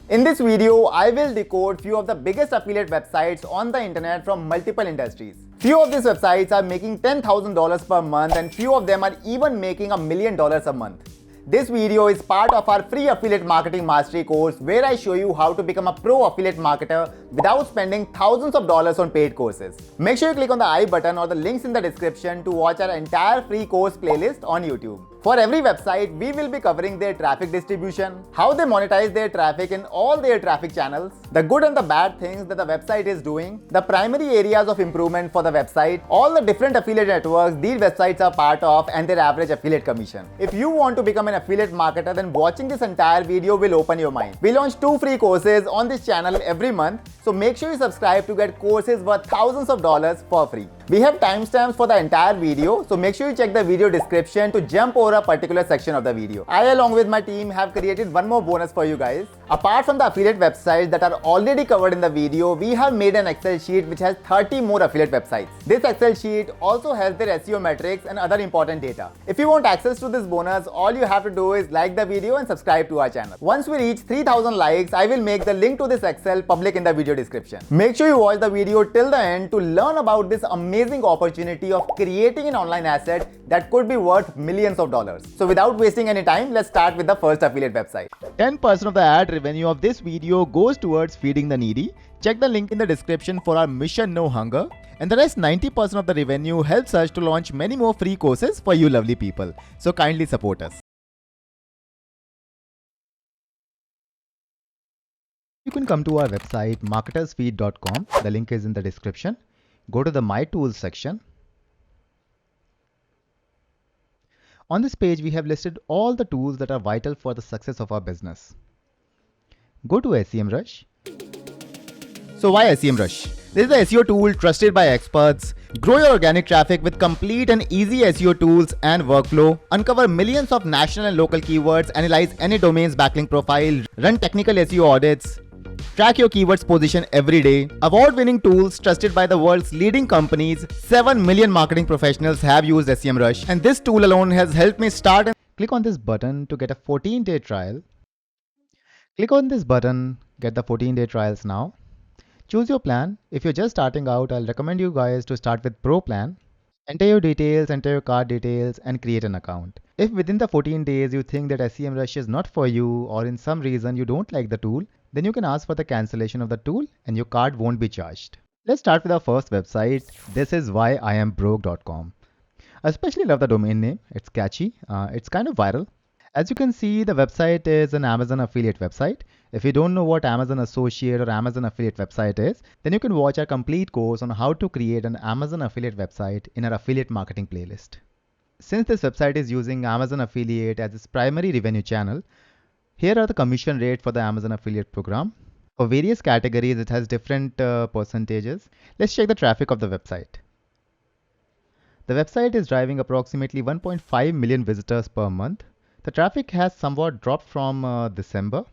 In this video, I will decode few of the biggest affiliate websites on the internet from multiple industries. Few of these websites are making $10,000 per month and few of them are even making $1 million a month. This video is part of our free affiliate marketing mastery course where I show you how to become a pro affiliate marketer without spending thousands of dollars on paid courses. Make sure you click on the I button or the links in the description to watch our entire free course playlist on YouTube. For every website, we will be covering their traffic distribution, how they monetize their traffic in all their traffic channels, the good and the bad things that the website is doing, the primary areas of improvement for the website, all the different affiliate networks these websites are part of, and their average affiliate commission. If you want to become an affiliate marketer, then watching this entire video will open your mind. We launch 2 free courses on this channel every month, so make sure you subscribe to get courses worth thousands of dollars for free. We have timestamps for the entire video, so make sure you check the video description to jump over a particular section of the video. I, along with my team, have created one more bonus for you guys. Apart from the affiliate websites that are already covered in the video, we have made an Excel sheet which has 30 more affiliate websites. This Excel sheet also has their SEO metrics and other important data. If you want access to this bonus, all you have to do is like the video and subscribe to our channel. Once we reach 3000 likes, I will make the link to this Excel public in the video description. Make sure you watch the video till the end to learn about this amazing opportunity of creating an online asset that could be worth millions of dollars. So without wasting any time, let's start with the first affiliate website. 10% of the ad revenue of this video goes towards feeding the needy. Check the link in the description for our Mission No Hunger. And the rest 90% of the revenue helps us to launch many more free courses for you lovely people. So kindly support us. You can come to our website marketersfeed.com. The link is in the description. Go to the My Tools section. On this page, we have listed all the tools that are vital for the success of our business. Go to SEMrush. So why SEMrush? This is the SEO tool trusted by experts. Grow your organic traffic with complete and easy SEO tools and workflow. Uncover millions of national and local keywords. Analyze any domain's backlink profile. Run technical SEO audits. Track your keywords position every day. Award-winning tools trusted by the world's leading companies. 7 million marketing professionals have used SEMrush, and this tool alone has helped me start. Click on this button to get a 14-day trial. Click on this button, get the 14-day trials now. Choose your plan. If you're just starting out, I'll recommend you guys to start with Pro plan. Enter your details, enter your card details, and create an account. If within the 14 days you think that SEMrush is not for you, or in some reason you don't like the tool, then you can ask for the cancellation of the tool and your card won't be charged. Let's start with our first website. This is whyiambroke.com. I especially love the domain name. It's catchy. It's kind of viral. As you can see, the website is an Amazon affiliate website. If you don't know what Amazon Associate or Amazon Affiliate website is, then you can watch our complete course on how to create an Amazon affiliate website in our affiliate marketing playlist. Since this website is using Amazon Affiliate as its primary revenue channel, here are the commission rate for the Amazon affiliate program. For various categories, it has different percentages. Let's check the traffic of the website. The website is driving approximately 1.5 million visitors per month. The traffic has somewhat dropped from December.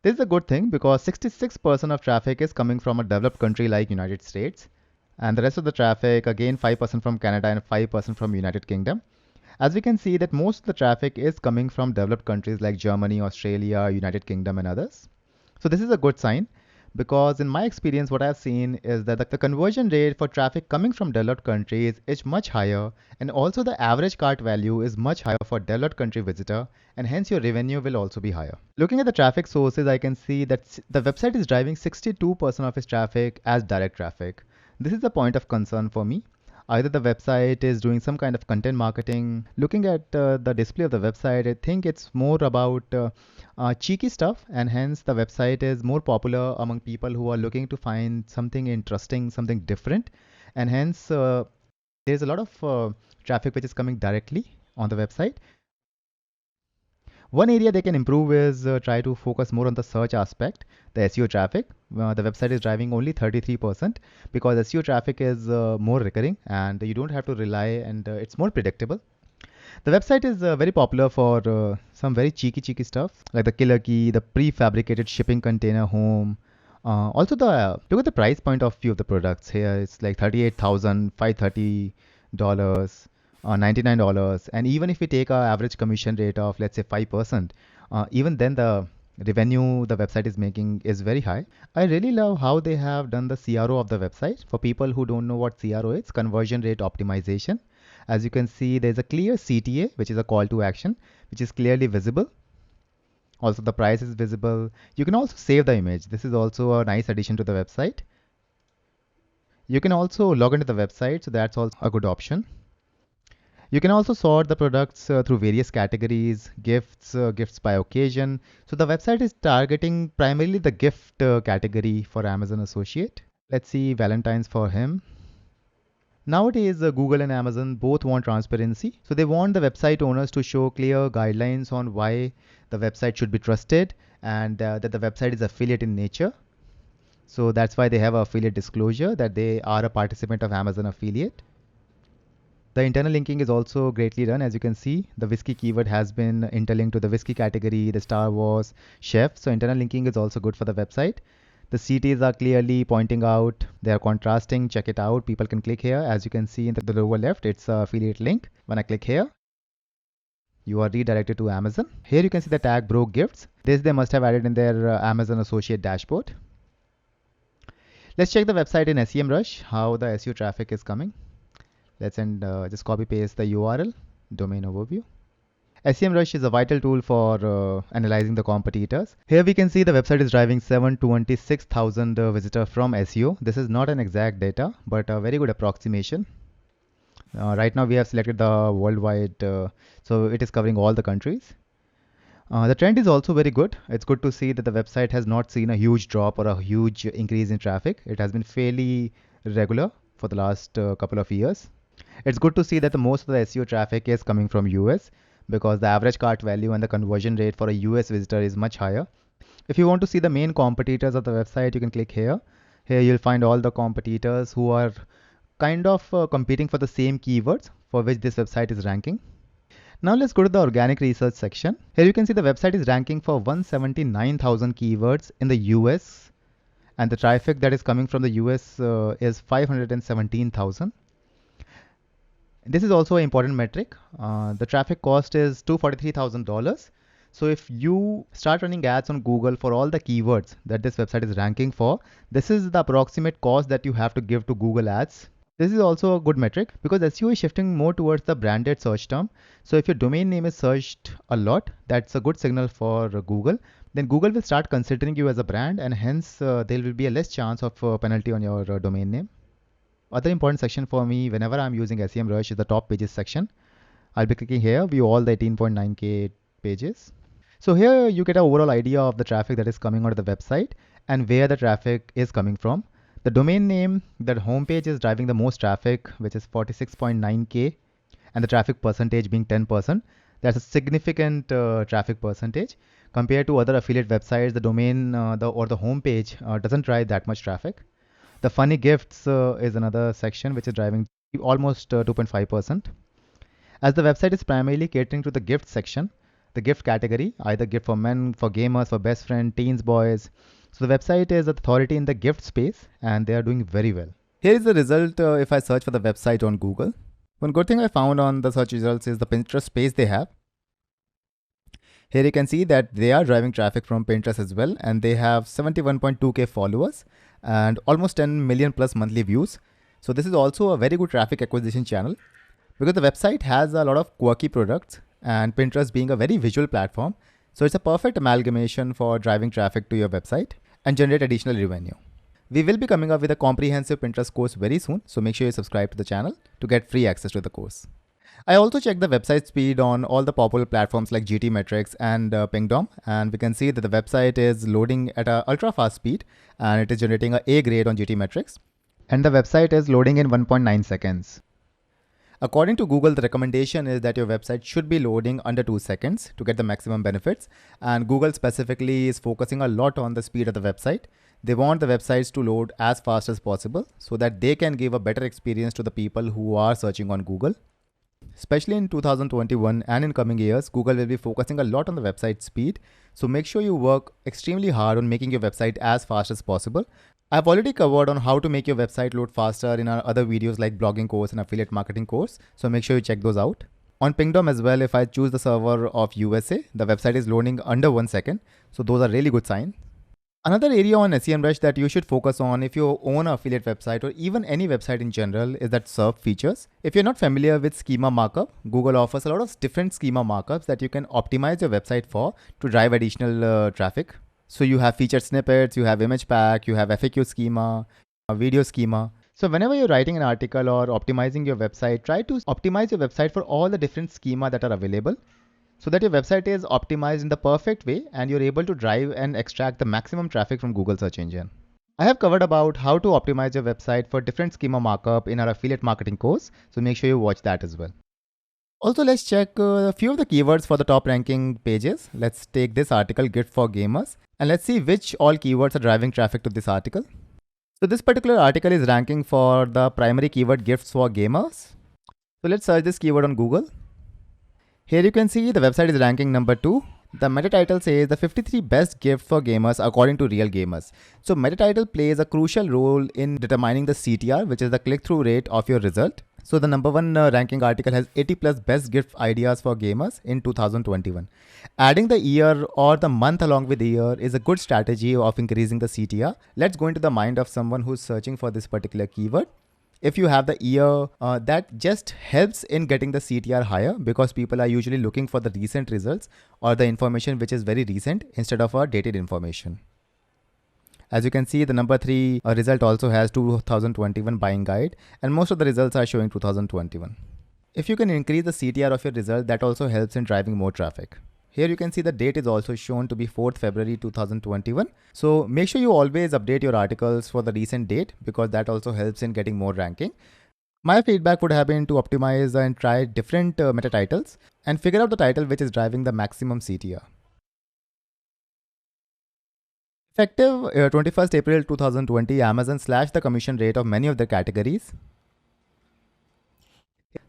This is a good thing because 66% of traffic is coming from a developed country like United States. And the rest of the traffic, again 5% from Canada and 5% from United Kingdom. As we can see that most of the traffic is coming from developed countries like Germany, Australia, United Kingdom and others. So this is a good sign because in my experience what I've seen is that the conversion rate for traffic coming from developed countries is much higher, and also the average cart value is much higher for developed country visitor, and hence your revenue will also be higher. Looking at the traffic sources, I can see that the website is driving 62% of its traffic as direct traffic. This is a point of concern for me. Either the website is doing some kind of content marketing. Looking at the display of the website, I think it's more about cheeky stuff, and hence the website is more popular among people who are looking to find something interesting, something different, and hence there's a lot of traffic which is coming directly on the website. One area they can improve is try to focus more on the search aspect, the SEO traffic. The website is driving only 33% because SEO traffic is more recurring and you don't have to rely, and it's more predictable. The website is very popular for some very cheeky stuff like the killer key, the prefabricated shipping container home. Also, look at the price point of few of the products here. It's like $38,000, $530. $99, and even if we take our average commission rate of let's say 5%, Even then the revenue the website is making is very high. I really love how they have done the CRO of the website. For people who don't know what CRO is, conversion rate optimization. As you can see, there's a clear CTA, which is a call to action, which is clearly visible. Also, the price is visible. You can also save the image. This is also a nice addition to the website. You can also log into the website, so that's also a good option. You can also sort the products through various categories, gifts by occasion. So the website is targeting primarily the gift category for Amazon associate. Let's see Valentine's for him. Nowadays, Google and Amazon both want transparency. So they want the website owners to show clear guidelines on why the website should be trusted and that the website is affiliate in nature. So that's why they have affiliate disclosure that they are a participant of Amazon affiliate. The internal linking is also greatly done. As you can see, the whiskey keyword has been interlinked to the whiskey category, the Star Wars, chef. So internal linking is also good for the website. The CTs are clearly pointing out, they are contrasting, check it out. People can click here. As you can see in the lower left, it's an affiliate link. When I click here, you are redirected to Amazon. Here you can see the tag Bro Gifts. This they must have added in their Amazon Associate dashboard. Let's check the website in SEMrush, how the SEO traffic is coming. Let's just copy paste the URL, domain overview. SEMrush is a vital tool for analyzing the competitors. Here we can see the website is driving 726,000 visitors from SEO. This is not an exact data, but a very good approximation. Right now we have selected the worldwide, so it is covering all the countries. The trend is also very good. It's good to see that the website has not seen a huge drop or a huge increase in traffic. It has been fairly regular for the last couple of years. It's good to see that the most of the SEO traffic is coming from US because the average cart value and the conversion rate for a US visitor is much higher. If you want to see the main competitors of the website, you can click here. Here you'll find all the competitors who are kind of competing for the same keywords for which this website is ranking. Now let's go to the organic research section. Here you can see the website is ranking for 179,000 keywords in the US and the traffic that is coming from the US is 517,000. This is also an important metric. The traffic cost is $243,000. So if you start running ads on Google for all the keywords that this website is ranking for, this is the approximate cost that you have to give to Google Ads. This is also a good metric because SEO is shifting more towards the branded search term. So if your domain name is searched a lot, that's a good signal for Google. Then Google will start considering you as a brand and hence there will be a less chance of penalty on your domain name. Other important section for me whenever I'm using SEMrush is the top pages section. I'll be clicking here, view all the 18.9K pages. So here you get an overall idea of the traffic that is coming onto the website and where the traffic is coming from. The domain name, the homepage is driving the most traffic, which is 46.9K, and the traffic percentage being 10%. That's a significant traffic percentage. Compared to other affiliate websites, the domain or the homepage doesn't drive that much traffic. The funny gifts is another section which is driving almost 2.5%. As the website is primarily catering to the gift section, the gift category, either gift for men, for gamers, for best friend, teens, boys. So the website is authority in the gift space and they are doing very well. Here is the result if I search for the website on Google. One good thing I found on the search results is the Pinterest page they have. Here you can see that they are driving traffic from Pinterest as well, and they have 71.2K followers and almost 10 million plus monthly views. So this is also a very good traffic acquisition channel because the website has a lot of quirky products and Pinterest being a very visual platform. So it's a perfect amalgamation for driving traffic to your website and generate additional revenue. We will be coming up with a comprehensive Pinterest course very soon, so make sure you subscribe to the channel to get free access to the course. I also checked the website speed on all the popular platforms like GTmetrix and Pingdom, and we can see that the website is loading at an ultra fast speed and it is generating an A grade on GTmetrix, and the website is loading in 1.9 seconds. According to Google, the recommendation is that your website should be loading under 2 seconds to get the maximum benefits, and Google specifically is focusing a lot on the speed of the website. They want the websites to load as fast as possible so that they can give a better experience to the people who are searching on Google. Especially in 2021 and in coming years, Google will be focusing a lot on the website speed. So make sure you work extremely hard on making your website as fast as possible. I've already covered on how to make your website load faster in our other videos like blogging course and affiliate marketing course. So make sure you check those out. On Pingdom as well, if I choose the server of USA, the website is loading under 1 second. So those are really good signs. Another area on SEMrush that you should focus on if you own an affiliate website or even any website in general is that SERP features. If you're not familiar with schema markup, Google offers a lot of different schema markups that you can optimize your website for to drive additional traffic. So you have featured snippets, you have image pack, you have FAQ schema, a video schema. So whenever you're writing an article or optimizing your website, try to optimize your website for all the different schema that are available, so that your website is optimized in the perfect way and you're able to drive and extract the maximum traffic from Google search engine. I have covered about how to optimize your website for different schema markup in our affiliate marketing course, so make sure you watch that as well. Also, let's check a few of the keywords for the top ranking pages. Let's take this article, Gift for Gamers, and let's see which all keywords are driving traffic to this article. So this particular article is ranking for the primary keyword gifts for gamers. So let's search this keyword on Google. Here you can see the website is ranking number 2. The meta title says the 53 best gifts for gamers according to Real Gamers. So meta title plays a crucial role in determining the CTR, which is the click-through rate of your result. So the number 1 ranking article has 80 plus best gift ideas for gamers in 2021. Adding the year or the month along with the year is a good strategy of increasing the CTR. Let's go into the mind of someone who's searching for this particular keyword. If you have the year, that just helps in getting the CTR higher, because people are usually looking for the recent results or the information which is very recent instead of a dated information. As you can see, the number 3 result also has 2021 buying guide, and most of the results are showing 2021. If you can increase the CTR of your result, that also helps in driving more traffic. Here you can see the date is also shown to be 4th February 2021. So make sure you always update your articles for the recent date, because that also helps in getting more ranking. My feedback would have been to optimize and try different meta titles and figure out the title which is driving the maximum CTR. Effective 21st April 2020, Amazon slashed the commission rate of many of their categories.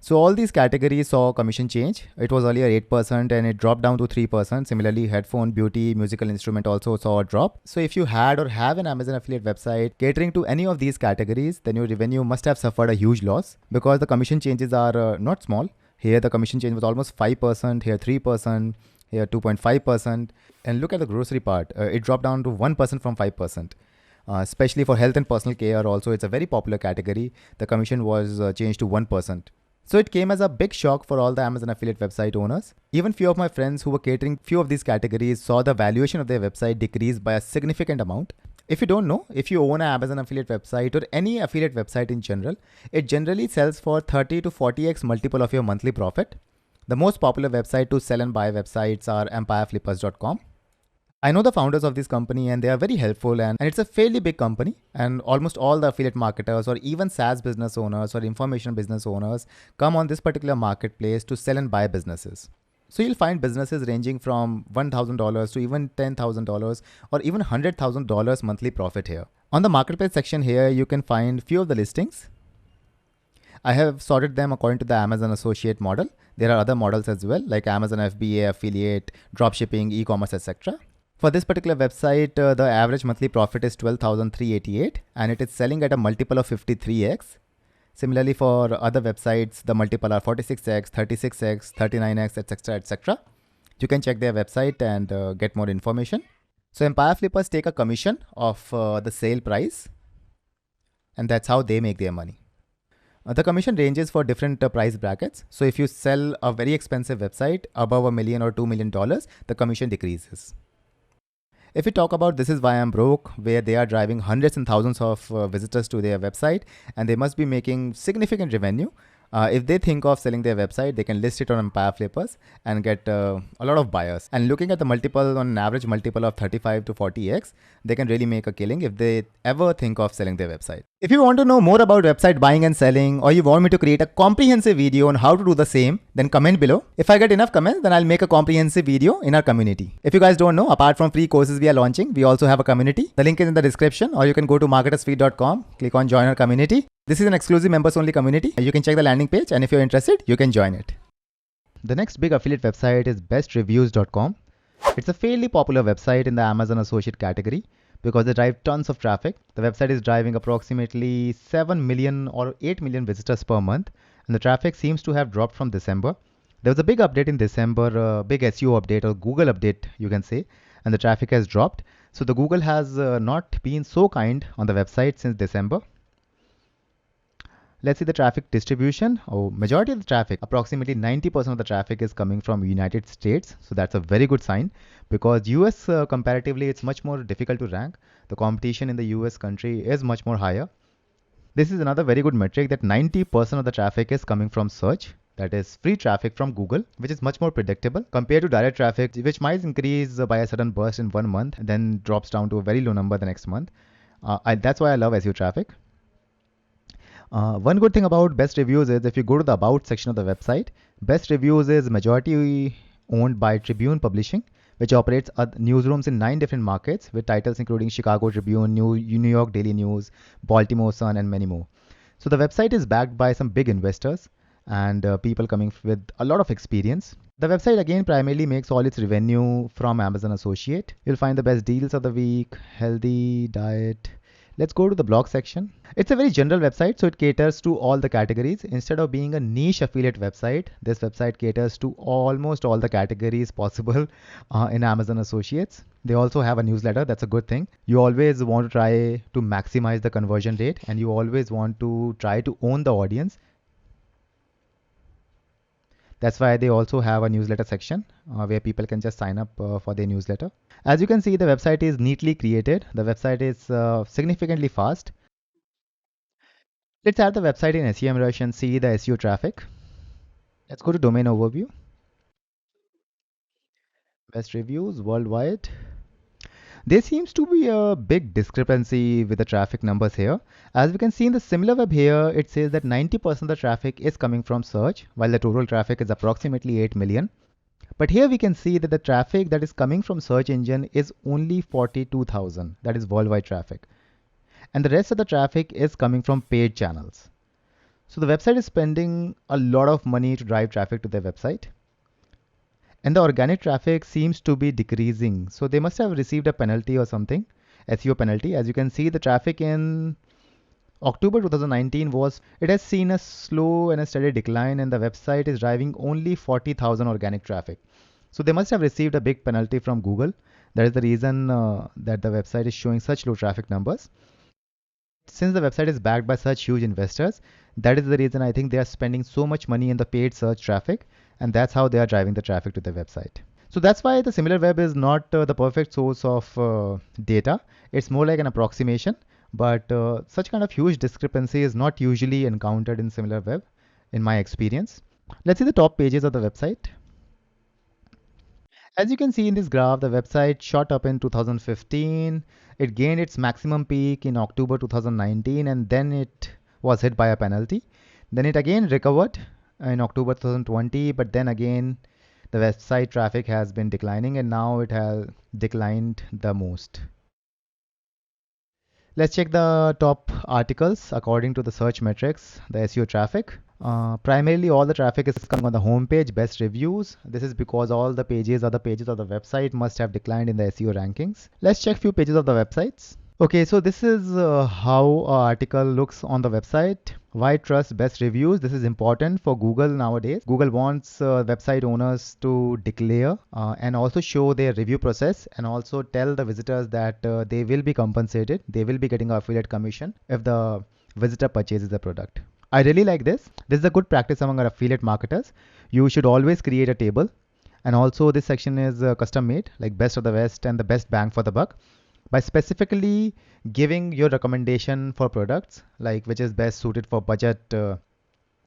So all these categories saw commission change. It was earlier 8% and it dropped down to 3%. Similarly, headphone, beauty, musical instrument also saw a drop. So if you had or have an Amazon affiliate website catering to any of these categories, then your revenue must have suffered a huge loss, because the commission changes are not small. Here the commission change was almost 5%, here 3%, here 2.5%. And look at the grocery part. It dropped down to 1% from 5%. Especially for health and personal care also, it's a very popular category. The commission was changed to 1%. So it came as a big shock for all the Amazon affiliate website owners. Even few of my friends who were catering few of these categories saw the valuation of their website decrease by a significant amount. If you don't know, if you own an Amazon affiliate website or any affiliate website in general, it generally sells for 30 to 40x multiple of your monthly profit. The most popular website to sell and buy websites are empireflippers.com. I know the founders of this company and they are very helpful, and it's a fairly big company, and almost all the affiliate marketers or even SaaS business owners or information business owners come on this particular marketplace to sell and buy businesses. So you'll find businesses ranging from $1,000 to even $10,000 or even $100,000 monthly profit here. On the marketplace section here, you can find few of the listings. I have sorted them according to the Amazon Associate model. There are other models as well, like Amazon FBA, affiliate, dropshipping, e-commerce, etc. For this particular website, the average monthly profit is $12,388 and it is selling at a multiple of 53x. Similarly, for other websites, the multiple are 46x, 36x, 39x, etc., etc. You can check their website and get more information. So Empire Flippers take a commission of the sale price, and that's how they make their money. The commission ranges for different price brackets. So if you sell a very expensive website above $1 million or $2 million, the commission decreases. If we talk about This Is Why I'm Broke, where they are driving hundreds and thousands of visitors to their website, and they must be making significant revenue. If they think of selling their website, they can list it on Empire Flippers and get a lot of buyers. And looking at the multiple, on an average multiple of 35 to 40x, they can really make a killing if they ever think of selling their website. If you want to know more about website buying and selling, or you want me to create a comprehensive video on how to do the same, then comment below. If I get enough comments, then I'll make a comprehensive video in our community. If you guys don't know, apart from free courses we are launching, we also have a community. The link is in the description, or you can go to marketersfeed.com, click on join our community. This is an exclusive members only community. You can check the landing page, and if you're interested, you can join it. The next big affiliate website is bestreviews.com. It's a fairly popular website in the Amazon Associate category because they drive tons of traffic. The website is driving approximately 7 million or 8 million visitors per month, and the traffic seems to have dropped from December. There was a big update in December, a big SEO update or Google update, you can say, and the traffic has dropped. So the Google has not been so kind on the website since December. Let's see the traffic distribution. Oh, majority of the traffic, approximately 90% of the traffic is coming from United States. So that's a very good sign because US comparatively, it's much more difficult to rank. The competition in the US country is much more higher. This is another very good metric that 90% of the traffic is coming from search. That is free traffic from Google, which is much more predictable compared to direct traffic, which might increase by a sudden burst in 1 month and then drops down to a very low number the next month. That's why I love SEO traffic. One good thing about best reviews is if you go to the about section of the website, best reviews is majority owned by Tribune Publishing, which operates newsrooms in 9 different markets with titles including Chicago Tribune, New York Daily News, Baltimore Sun, and many more. So the website is backed by some big investors and people coming with a lot of experience. The website again primarily makes all its revenue from Amazon Associate. You'll find the best deals of the week, healthy diet. Let's go to the blog section. It's a very general website, so it caters to all the categories. Instead of being a niche affiliate website, this website caters to almost all the categories possible in Amazon Associates. They also have a newsletter. That's a good thing. You always want to try to maximize the conversion rate and you always want to try to own the audience. That's why they also have a newsletter section where people can just sign up for their newsletter. As you can see, the website is neatly created. The website is significantly fast. Let's add the website in SEMrush and see the SEO traffic. Let's go to domain overview. Best reviews worldwide. There seems to be a big discrepancy with the traffic numbers here. As we can see in the SimilarWeb here, it says that 90% of the traffic is coming from search, while the total traffic is approximately 8 million. But here we can see that the traffic that is coming from search engine is only 42,000. That is worldwide traffic. And the rest of the traffic is coming from paid channels. So the website is spending a lot of money to drive traffic to their website. And the organic traffic seems to be decreasing. So they must have received a penalty or something, SEO penalty. As you can see, the traffic in October 2019 it has seen a slow and a steady decline and the website is driving only 40,000 organic traffic. So they must have received a big penalty from Google. That is the reason that the website is showing such low traffic numbers. Since the website is backed by such huge investors, that is the reason I think they are spending so much money in the paid search traffic, and that's how they are driving the traffic to the website. So that's why the SimilarWeb is not the perfect source of data. It's more like an approximation, but such kind of huge discrepancy is not usually encountered in SimilarWeb in my experience. Let's see the top pages of the website. As you can see in this graph, the website shot up in 2015. It gained its maximum peak in October 2019 and then it was hit by a penalty. Then it again recovered in October 2020, but then again the website traffic has been declining and now it has declined the most. Let's check the top articles according to the search metrics, the SEO traffic. Primarily all the traffic is coming on the home page, best reviews. This is because all the pages of the website must have declined in the SEO rankings. Let's check few pages of the websites. Okay, so this is how an article looks on the website. Why trust best reviews? This is important for Google nowadays. Google wants website owners to declare and also show their review process and also tell the visitors that they will be compensated. They will be getting an affiliate commission if the visitor purchases the product. I really like this. This is a good practice among our affiliate marketers. You should always create a table. And also this section is custom made, like best of the best and the best bang for the buck, by specifically giving your recommendation for products, like which is best suited for budget,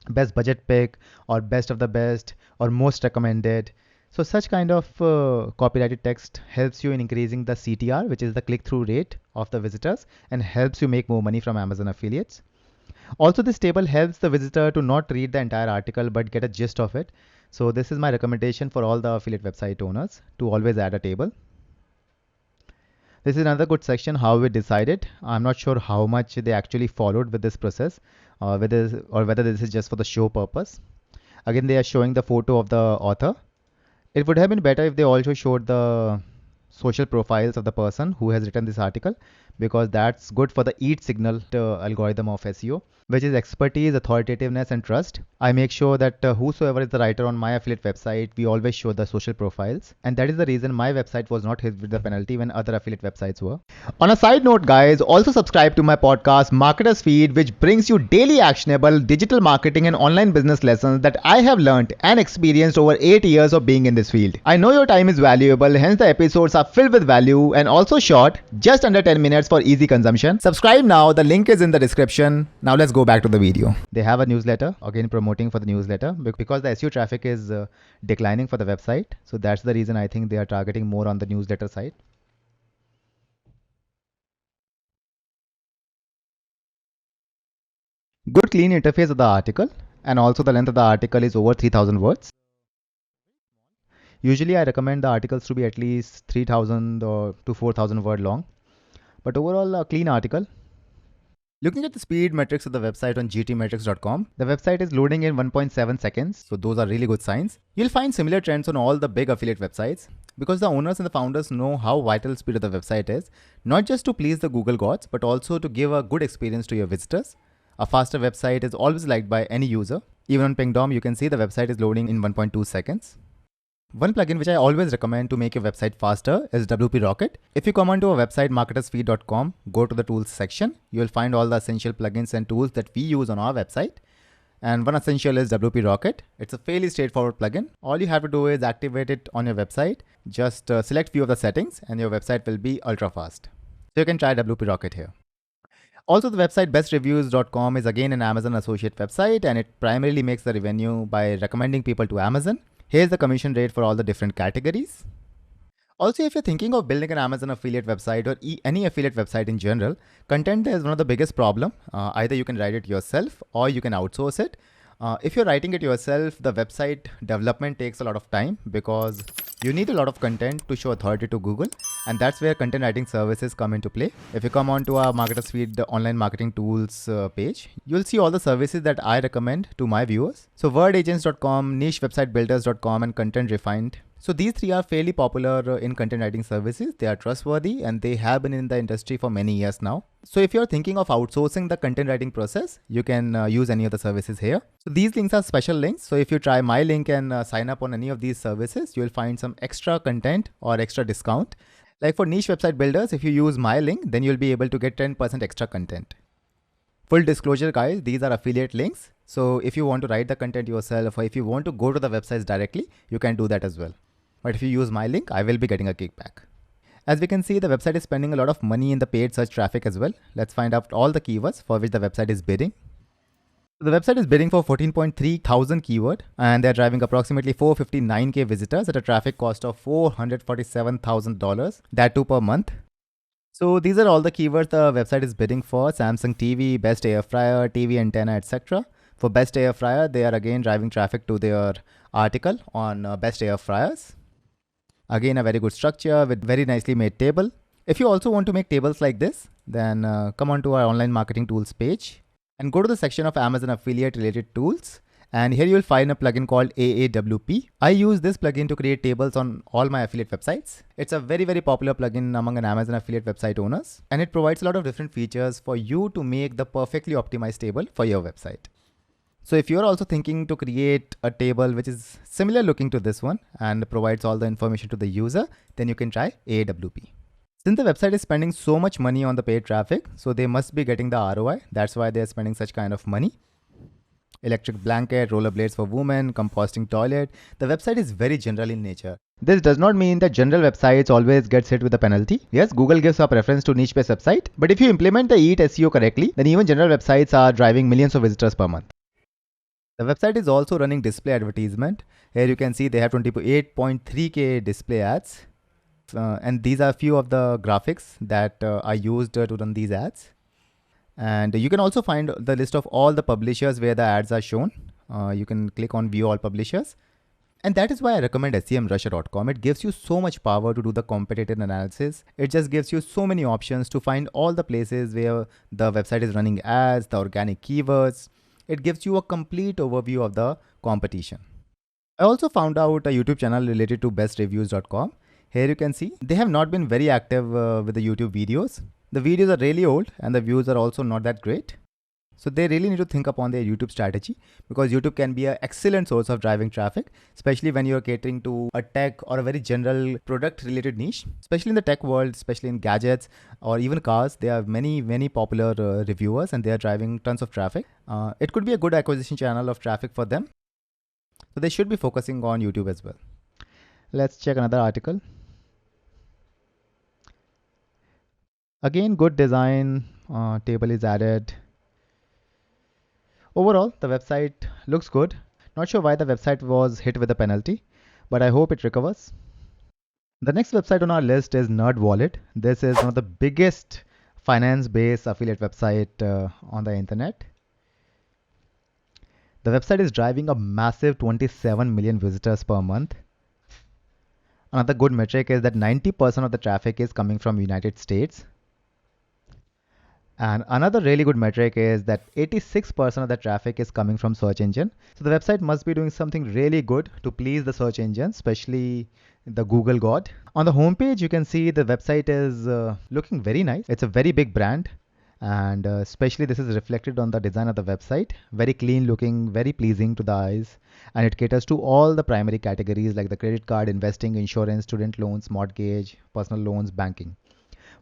best budget pick, or best of the best, or most recommended. So such kind of copyrighted text helps you in increasing the CTR, which is the click-through rate of the visitors, and helps you make more money from Amazon affiliates. Also, this table helps the visitor to not read the entire article but get a gist of it. So this is my recommendation for all the affiliate website owners to always add a table. This is another good section, how we decided. I'm not sure how much they actually followed with this process, whether this is just for the show purpose. Again, they are showing the photo of the author. It would have been better if they also showed the social profiles of the person who has written this article, because that's good for the EAT signal algorithm of SEO. which is expertise, authoritativeness, and trust. I make sure that whosoever is the writer on my affiliate website, we always show the social profiles. And that is the reason my website was not hit with the penalty when other affiliate websites were. On a side note, guys, also subscribe to my podcast, Marketers Feed, which brings you daily actionable digital marketing and online business lessons that I have learned and experienced over 8 years of being in this field. I know your time is valuable, hence the episodes are filled with value and also short, just under 10 minutes for easy consumption. Subscribe now, the link is in the description. Now let's go back to the video. They have a newsletter, again promoting for the newsletter because the SEO traffic is declining for the website. So that's the reason I think they are targeting more on the newsletter side. Good clean interface of the article, and also the length of the article is over 3000 words. Usually I recommend the articles to be at least 3000 or to 4000 word long, but overall a clean article. Looking at the speed metrics of the website on gtmetrics.com, the website is loading in 1.7 seconds, so those are really good signs. You'll find similar trends on all the big affiliate websites because the owners and the founders know how vital speed of the website is, not just to please the Google gods, but also to give a good experience to your visitors. A faster website is always liked by any user. Even on Pingdom, you can see the website is loading in 1.2 seconds. One plugin which I always recommend to make your website faster is WP Rocket. If you come onto our website marketersfeed.com, go to the tools section, you will find all the essential plugins and tools that we use on our website. And one essential is WP Rocket. It's a fairly straightforward plugin. All you have to do is activate it on your website. Just select few of the settings and your website will be ultra fast. So you can try WP Rocket here. Also, the website bestreviews.com is again an Amazon associate website, and it primarily makes the revenue by recommending people to Amazon. Here's the commission rate for all the different categories. Also, if you're thinking of building an Amazon affiliate website or any affiliate website in general, content is one of the biggest problem. Either you can write it yourself or you can outsource it. If you're writing it yourself, the website development takes a lot of time because you need a lot of content to show authority to Google, and that's where content writing services come into play. If you come onto our Marketers Feed, the online marketing tools page, you'll see all the services that I recommend to my viewers. So wordagents.com, nichewebsitebuilders.com, and Content Refined. So these three are fairly popular in content writing services. They are trustworthy and they have been in the industry for many years now. So if you're thinking of outsourcing the content writing process, you can use any of the services here. So these links are special links. So if you try my link and sign up on any of these services, you'll find some extra content or extra discount. Like for niche website builders, if you use my link, then you'll be able to get 10% extra content. Full disclosure, guys, these are affiliate links. So if you want to write the content yourself or if you want to go to the websites directly, you can do that as well. But if you use my link, I will be getting a kickback. As we can see, the website is spending a lot of money in the paid search traffic as well. Let's find out all the keywords for which the website is bidding. The website is bidding for 14.3 thousand keyword and they're driving approximately 459k visitors at a traffic cost of $447,000, that too per month. So these are all the keywords the website is bidding for: Samsung TV, best air fryer, TV antenna, etc. For best air fryer, they are again driving traffic to their article on best air fryers. Again, a very good structure with very nicely made table. If you also want to make tables like this, then come on to our online marketing tools page and go to the section of Amazon affiliate related tools. And here you'll find a plugin called AAWP. I use this plugin to create tables on all my affiliate websites. It's a very, very popular plugin among an Amazon affiliate website owners. And it provides a lot of different features for you to make the perfectly optimized table for your website. So if you're also thinking to create a table which is similar looking to this one and provides all the information to the user, then you can try AWP. Since the website is spending so much money on the paid traffic, so they must be getting the ROI. That's why they're spending such kind of money. Electric blanket, rollerblades for women, composting toilet. The website is very general in nature. This does not mean that general websites always gets hit with a penalty. Yes, Google gives a preference to niche-based website, but if you implement the EAT SEO correctly, then even general websites are driving millions of visitors per month. The website is also running display advertisement. Here you can see they have 28.3k display ads. And these are a few of the graphics that are used to run these ads. And you can also find the list of all the publishers where the ads are shown. You can click on view all publishers. And that is why I recommend SEMrusher.com. It gives you so much power to do the competitive analysis. It just gives you so many options to find all the places where the website is running ads, the organic keywords. It gives you a complete overview of the competition. I also found out a YouTube channel related to bestreviews.com. Here you can see they have not been very active with the YouTube videos. The videos are really old and the views are also not that great. So they really need to think upon their YouTube strategy, because YouTube can be an excellent source of driving traffic, especially when you're catering to a tech or a very general product related niche. Especially in the tech world, especially in gadgets or even cars, there are many popular reviewers, and they are driving tons of traffic. It could be a good acquisition channel of traffic for them. So they should be focusing on YouTube as well. Let's check another article. Again, good design, table is added. Overall, the website looks good. Not sure why the website was hit with a penalty, but I hope it recovers. The next website on our list is NerdWallet. This is one of the biggest finance-based affiliate website on the internet. The website is driving a massive 27 million visitors per month. Another good metric is that 90% of the traffic is coming from United States. And another really good metric is that 86% of the traffic is coming from search engine. So the website must be doing something really good to please the search engine, especially the Google God. On the homepage, you can see the website is looking very nice. It's a very big brand, and especially this is reflected on the design of the website. Very clean looking, very pleasing to the eyes, and it caters to all the primary categories like the credit card, investing, insurance, student loans, mortgage, personal loans, banking.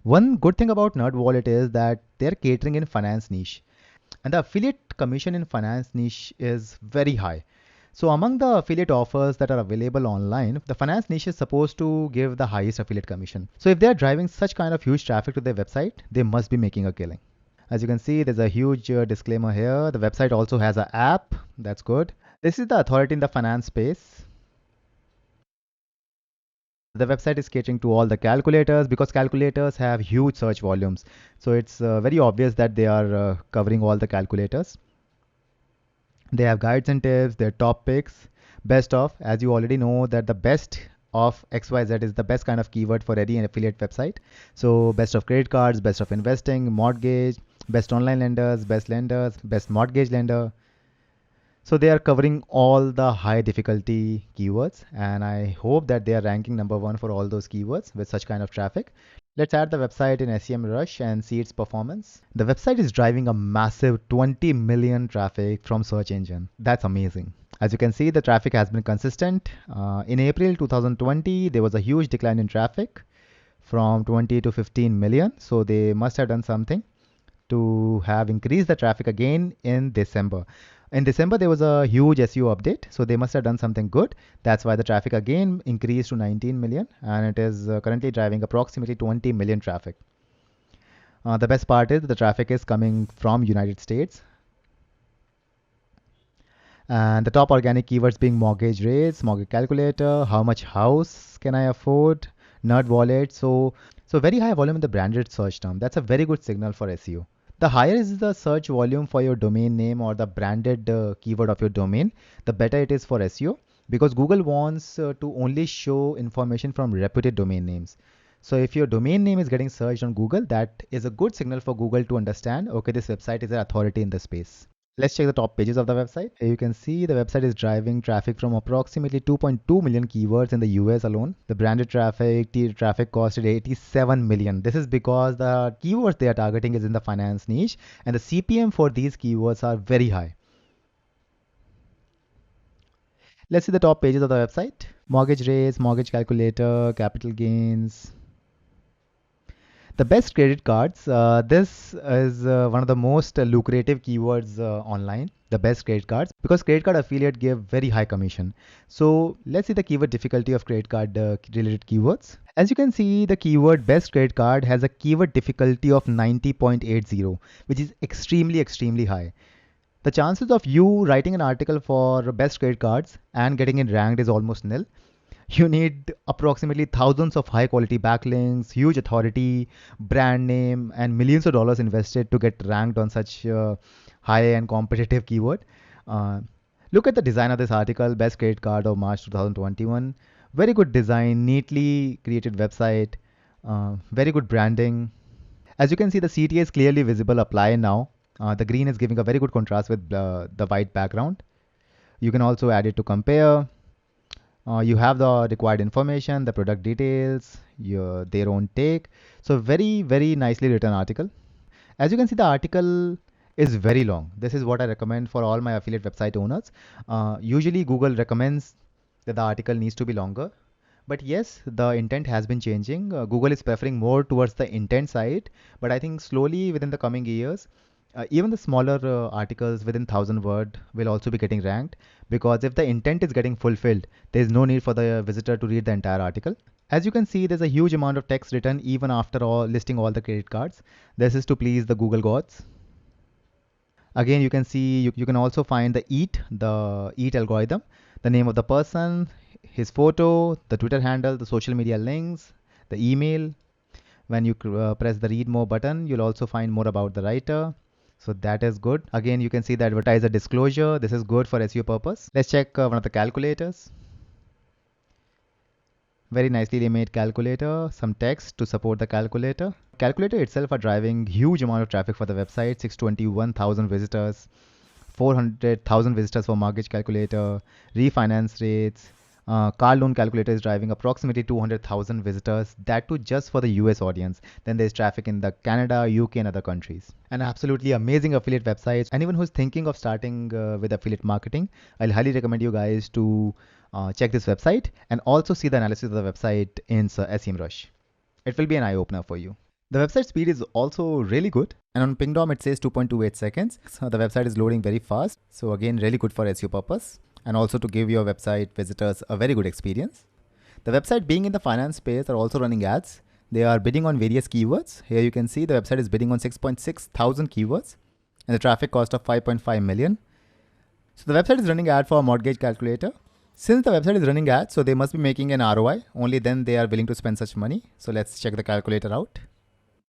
One good thing about NerdWallet is that they're catering in finance niche, and the affiliate commission in finance niche is very high. So among the affiliate offers that are available online, the finance niche is supposed to give the highest affiliate commission. So if they're driving such kind of huge traffic to their website, they must be making a killing. As you can see, there's a huge disclaimer here. The website also has an app. That's good. This is the authority in the finance space. The website is catering to all the calculators because calculators have huge search volumes. So it's very obvious that they are covering all the calculators. They have guides and tips, their top picks, best of, as you already know that the best of XYZ is the best kind of keyword for any affiliate website. So best of credit cards, best of investing, mortgage, best online lenders, best mortgage lender. So they are covering all the high difficulty keywords, and I hope that they are ranking number one for all those keywords with such kind of traffic. Let's add the website in SEMrush and see its performance. The website is driving a massive 20 million traffic from search engine. That's amazing. As you can see, the traffic has been consistent. In April 2020, there was a huge decline in traffic from 20 to 15 million. So they must have done something to have increased the traffic again in December. In December, there was a huge SEO update, so they must have done something good. That's why the traffic again increased to 19 million, and it is currently driving approximately 20 million traffic. The best part is the traffic is coming from United States. And the top organic keywords being mortgage rates, mortgage calculator, how much house can I afford, NerdWallet. So very high volume in the branded search term. That's a very good signal for SEO. The higher is the search volume for your domain name or the branded keyword of your domain, the better it is for SEO, because Google wants to only show information from reputed domain names. So if your domain name is getting searched on Google, that is a good signal for Google to understand, okay, this website is an authority in the space. Let's check the top pages of the website. Here you can see the website is driving traffic from approximately 2.2 million keywords in the US alone. The branded traffic costed 87 million. This is because the keywords they are targeting is in the finance niche, and the CPM for these keywords are very high. Let's see the top pages of the website. Mortgage rates, mortgage calculator, capital gains. The best credit cards. This is one of the most lucrative keywords online. The best credit cards, because credit card affiliate give very high commission. So let's see the keyword difficulty of credit card related keywords. As you can see, the keyword best credit card has a keyword difficulty of 90.80, which is extremely high. The chances of you writing an article for best credit cards and getting it ranked is almost nil. You need approximately thousands of high quality backlinks, huge authority, brand name, and millions of dollars invested to get ranked on such high and competitive keyword. Look at the design of this article, best credit card of March 2021. Very good design, neatly created website, very good branding. As you can see, the CTA is clearly visible. Apply now. The green is giving a very good contrast with the white background. You can also add it to compare. You have the required information, the product details, their own take. So very nicely written article. As you can see, the article is very long. This is what I recommend for all my affiliate website owners. Usually Google recommends that the article needs to be longer. But yes, the intent has been changing. Google is preferring more towards the intent side. But I think slowly within the coming years, even the smaller articles within 1,000 word will also be getting ranked, because if the intent is getting fulfilled, there is no need for the visitor to read the entire article. As you can see, there's a huge amount of text written even after all listing all the credit cards. This is to please the Google gods. Again, you can see you can also find the EAT algorithm, the name of the person, his photo, the Twitter handle, the social media links, the email. When you press the read more button, you'll also find more about the writer. So that is good. Again, you can see the advertiser disclosure. This is good for SEO purpose. Let's check one of the calculators. Very nicely they made calculator, some text to support the calculator. Calculator itself are driving huge amount of traffic for the website, 621,000 visitors, 400,000 visitors for mortgage calculator, refinance rates. Car loan calculator is driving approximately 200,000 visitors, that too just for the US audience. Then there's traffic in the Canada, UK and other countries. And absolutely amazing affiliate websites. Anyone who's thinking of starting with affiliate marketing, I'll highly recommend you guys to check this website and also see the analysis of the website in SEMrush. It will be an eye-opener for you. The website speed is also really good, and on Pingdom it says 2.28 seconds. So the website is loading very fast. So again, really good for SEO purpose and also to give your website visitors a very good experience. The website being in the finance space are also running ads. They are bidding on various keywords. Here you can see the website is bidding on 6.6 thousand keywords and the traffic cost of 5.5 million. So the website is running ad for a mortgage calculator. Since the website is running ads, so they must be making an ROI. Only then they are willing to spend such money. So let's check the calculator out.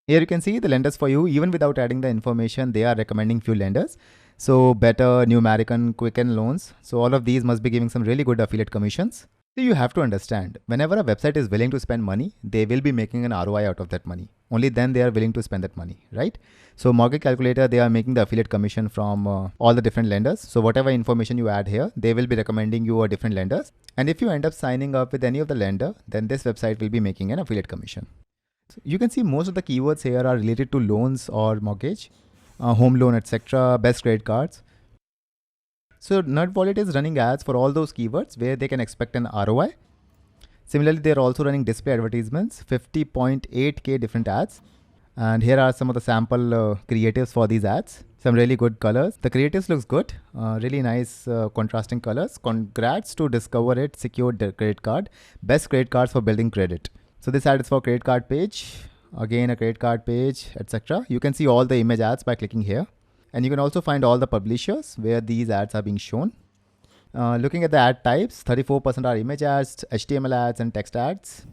Here you can see the lenders for you. Even without adding the information, they are recommending few lenders. So Better, New American, Quicken Loans. So all of these must be giving some really good affiliate commissions. So you have to understand, whenever a website is willing to spend money, they will be making an ROI out of that money. Only then they are willing to spend that money, right? So mortgage calculator, they are making the affiliate commission from all the different lenders. So whatever information you add here, they will be recommending you a different lenders. And if you end up signing up with any of the lender, then this website will be making an affiliate commission. So you can see most of the keywords here are related to loans or mortgage, home loan, etc., best credit cards. So NerdWallet is running ads for all those keywords where they can expect an ROI. Similarly, they're also running display advertisements, 50.8K different ads. And here are some of the sample creatives for these ads. Some really good colors. The creatives looks good. Really nice contrasting colors. Congrats to Discover It Secured Credit Card. Best credit cards for building credit. So this ad is for credit card page. Again, a credit card page, etc. You can see all the image ads by clicking here. And you can also find all the publishers where these ads are being shown. Looking at the ad types, 34% are image ads, HTML ads, and text ads.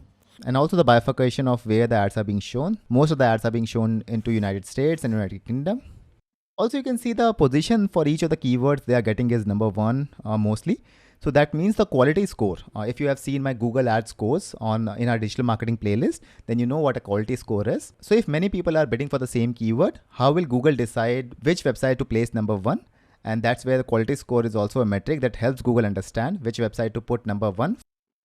And also the bifurcation of where the ads are being shown. Most of the ads are being shown into United States and United Kingdom. Also, you can see the position for each of the keywords they are getting is number 1 mostly. So that means the quality score. If you have seen my Google Ads scores in our digital marketing playlist, then you know what a quality score is. So if many people are bidding for the same keyword, how will Google decide which website to place number 1? And that's where the quality score is also a metric that helps Google understand which website to put number 1.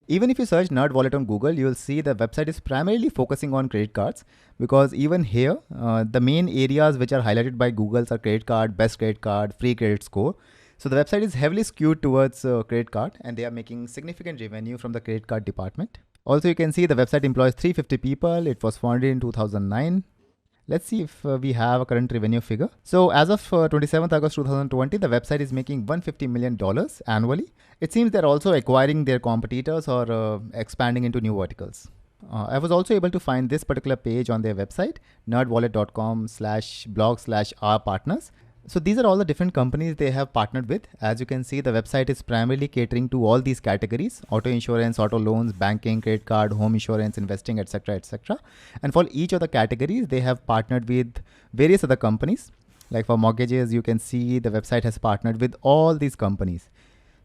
Even if you search NerdWallet on Google, you will see the website is primarily focusing on credit cards, because even here, the main areas which are highlighted by Google are credit card, best credit card, free credit score. So the website is heavily skewed towards credit card, and they are making significant revenue from the credit card department. Also, you can see the website employs 350 people. It was founded in 2009. Let's see if we have a current revenue figure. So as of 27th August 2020, the website is making $150 million annually. It seems they're also acquiring their competitors or expanding into new verticals. I was also able to find this particular page on their website, nerdwallet.com/blog/our-partners. So these are all the different companies they have partnered with. As you can see, the website is primarily catering to all these categories: auto insurance, auto loans, banking, credit card, home insurance, investing, etc., etc. And for each of the categories, they have partnered with various other companies. Like for mortgages, you can see the website has partnered with all these companies.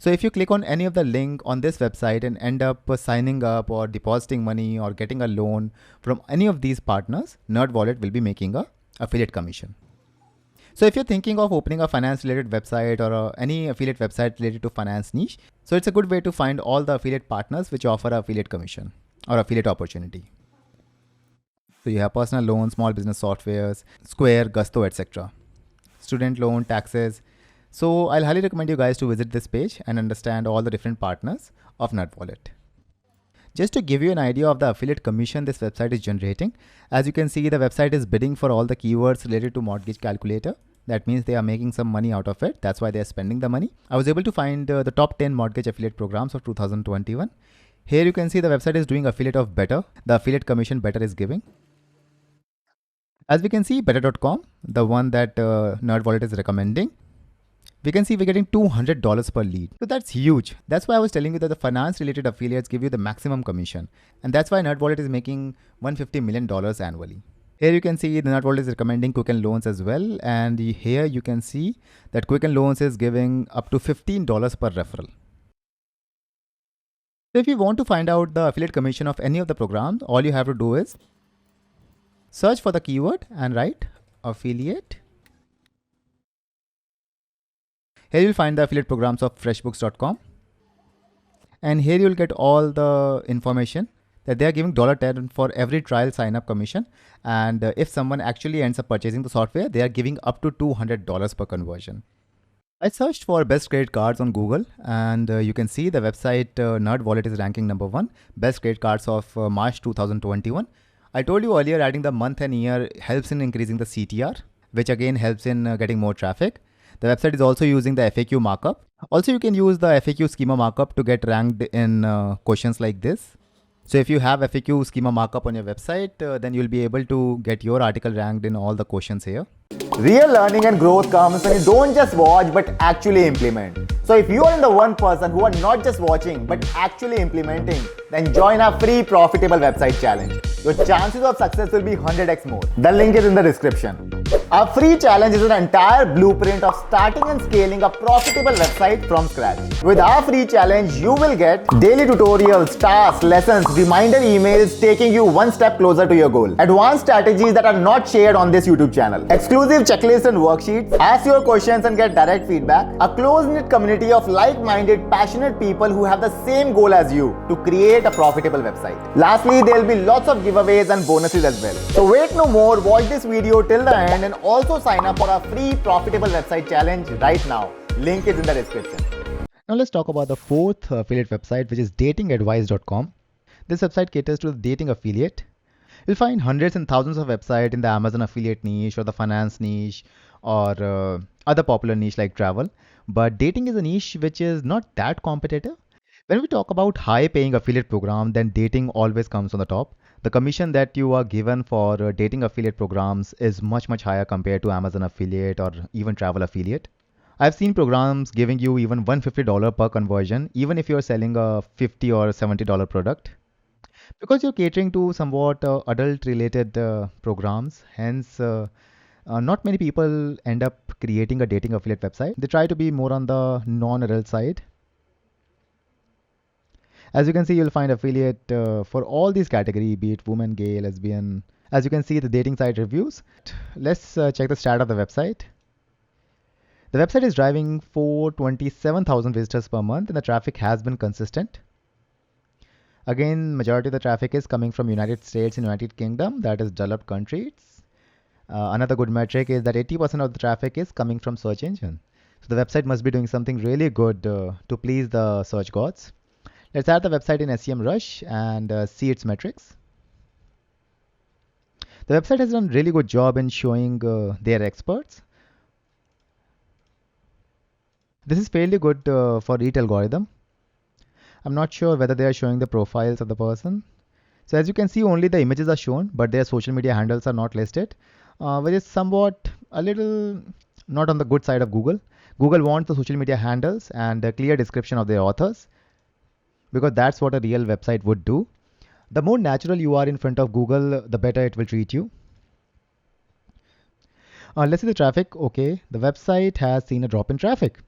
So if you click on any of the link on this website and end up signing up or depositing money or getting a loan from any of these partners, NerdWallet will be making a affiliate commission. So if you're thinking of opening a finance related website or any affiliate website related to finance niche, so it's a good way to find all the affiliate partners which offer affiliate commission or affiliate opportunity. So you have personal loans, small business softwares, Square, Gusto, etc. student loan, taxes. So I'll highly recommend you guys to visit this page and understand all the different partners of NerdWallet. Just to give you an idea of the affiliate commission this website is generating, as you can see, the website is bidding for all the keywords related to mortgage calculator. That means they are making some money out of it. That's why they are spending the money. I was able to find the top 10 mortgage affiliate programs of 2021. Here you can see the website is doing affiliate of Better. The affiliate commission Better is giving. As we can see, Better.com, the one that NerdWallet is recommending, we can see we're getting $200 per lead. So that's huge. That's why I was telling you that the finance related affiliates give you the maximum commission. And that's why NerdWallet is making $150 million annually. Here you can see the NerdWallet is recommending Quicken Loans as well. And here you can see that Quicken Loans is giving up to $15 per referral. So if you want to find out the affiliate commission of any of the programs, all you have to do is search for the keyword and write affiliate. Here you'll find the affiliate programs of freshbooks.com. And here you'll get all the information that they are giving $10 for every trial sign up commission. And if someone actually ends up purchasing the software, they are giving up to $200 per conversion. I searched for best credit cards on Google, and you can see the website NerdWallet is ranking number 1, best credit cards of March 2021. I told you earlier, adding the month and year helps in increasing the CTR, which again helps in getting more traffic. The website is also using the FAQ markup. Also, you can use the FAQ schema markup to get ranked in questions like this. So if you have FAQ schema markup on your website, then you'll be able to get your article ranked in all the questions here. Real learning and growth comes when you don't just watch but actually implement. So if you are in the one person who are not just watching but actually implementing, then join our free profitable website challenge. Your chances of success will be 100x more. The link is in the description. Our free challenge is an entire blueprint of starting and scaling a profitable website from scratch. With our free challenge, you will get daily tutorials, tasks, lessons, reminder emails taking you one step closer to your goal. Advanced strategies that are not shared on this YouTube channel. Exclusive checklists and worksheets. Ask your questions and get direct feedback. A close-knit community of like-minded, passionate people who have the same goal as you to create a profitable website. Lastly, there will be lots of giveaways and bonuses as well. So wait no more, watch this video till the end and also sign up for our free profitable website challenge right now. Link is in the description. Now let's talk about the fourth affiliate website, which is datingadvice.com. This website caters to the dating affiliate. You'll find hundreds and thousands of websites in the Amazon affiliate niche or the finance niche or other popular niche like travel. But dating is a niche which is not that competitive. When we talk about high paying affiliate program, then dating always comes on the top. The commission that you are given for dating affiliate programs is much higher compared to Amazon affiliate or even travel affiliate. I've seen programs giving you even $150 per conversion, even if you're selling a $50 or $70 product. Because you're catering to somewhat adult related programs, hence not many people end up creating a dating affiliate website. They try to be more on the non-adult side. As you can see, you'll find affiliate for all these categories, be it woman, gay, lesbian. As you can see, the dating site reviews. Let's check the stat of the website. The website is driving 427,000 visitors per month and the traffic has been consistent. Again, majority of the traffic is coming from United States and United Kingdom, that is developed countries. Another good metric is that 80% of the traffic is coming from search engine. So the website must be doing something really good to please the search gods. Let's add the website in SEMrush and see its metrics. The website has done a really good job in showing their experts. This is fairly good for Read algorithm. I'm not sure whether they are showing the profiles of the person. So as you can see, only the images are shown, but their social media handles are not listed, which is somewhat a little not on the good side of Google. Google wants the social media handles and a clear description of their authors, because that's what a real website would do. The more natural you are in front of Google, the better it will treat you. Let's see the traffic. Okay, the website has seen a drop in traffic.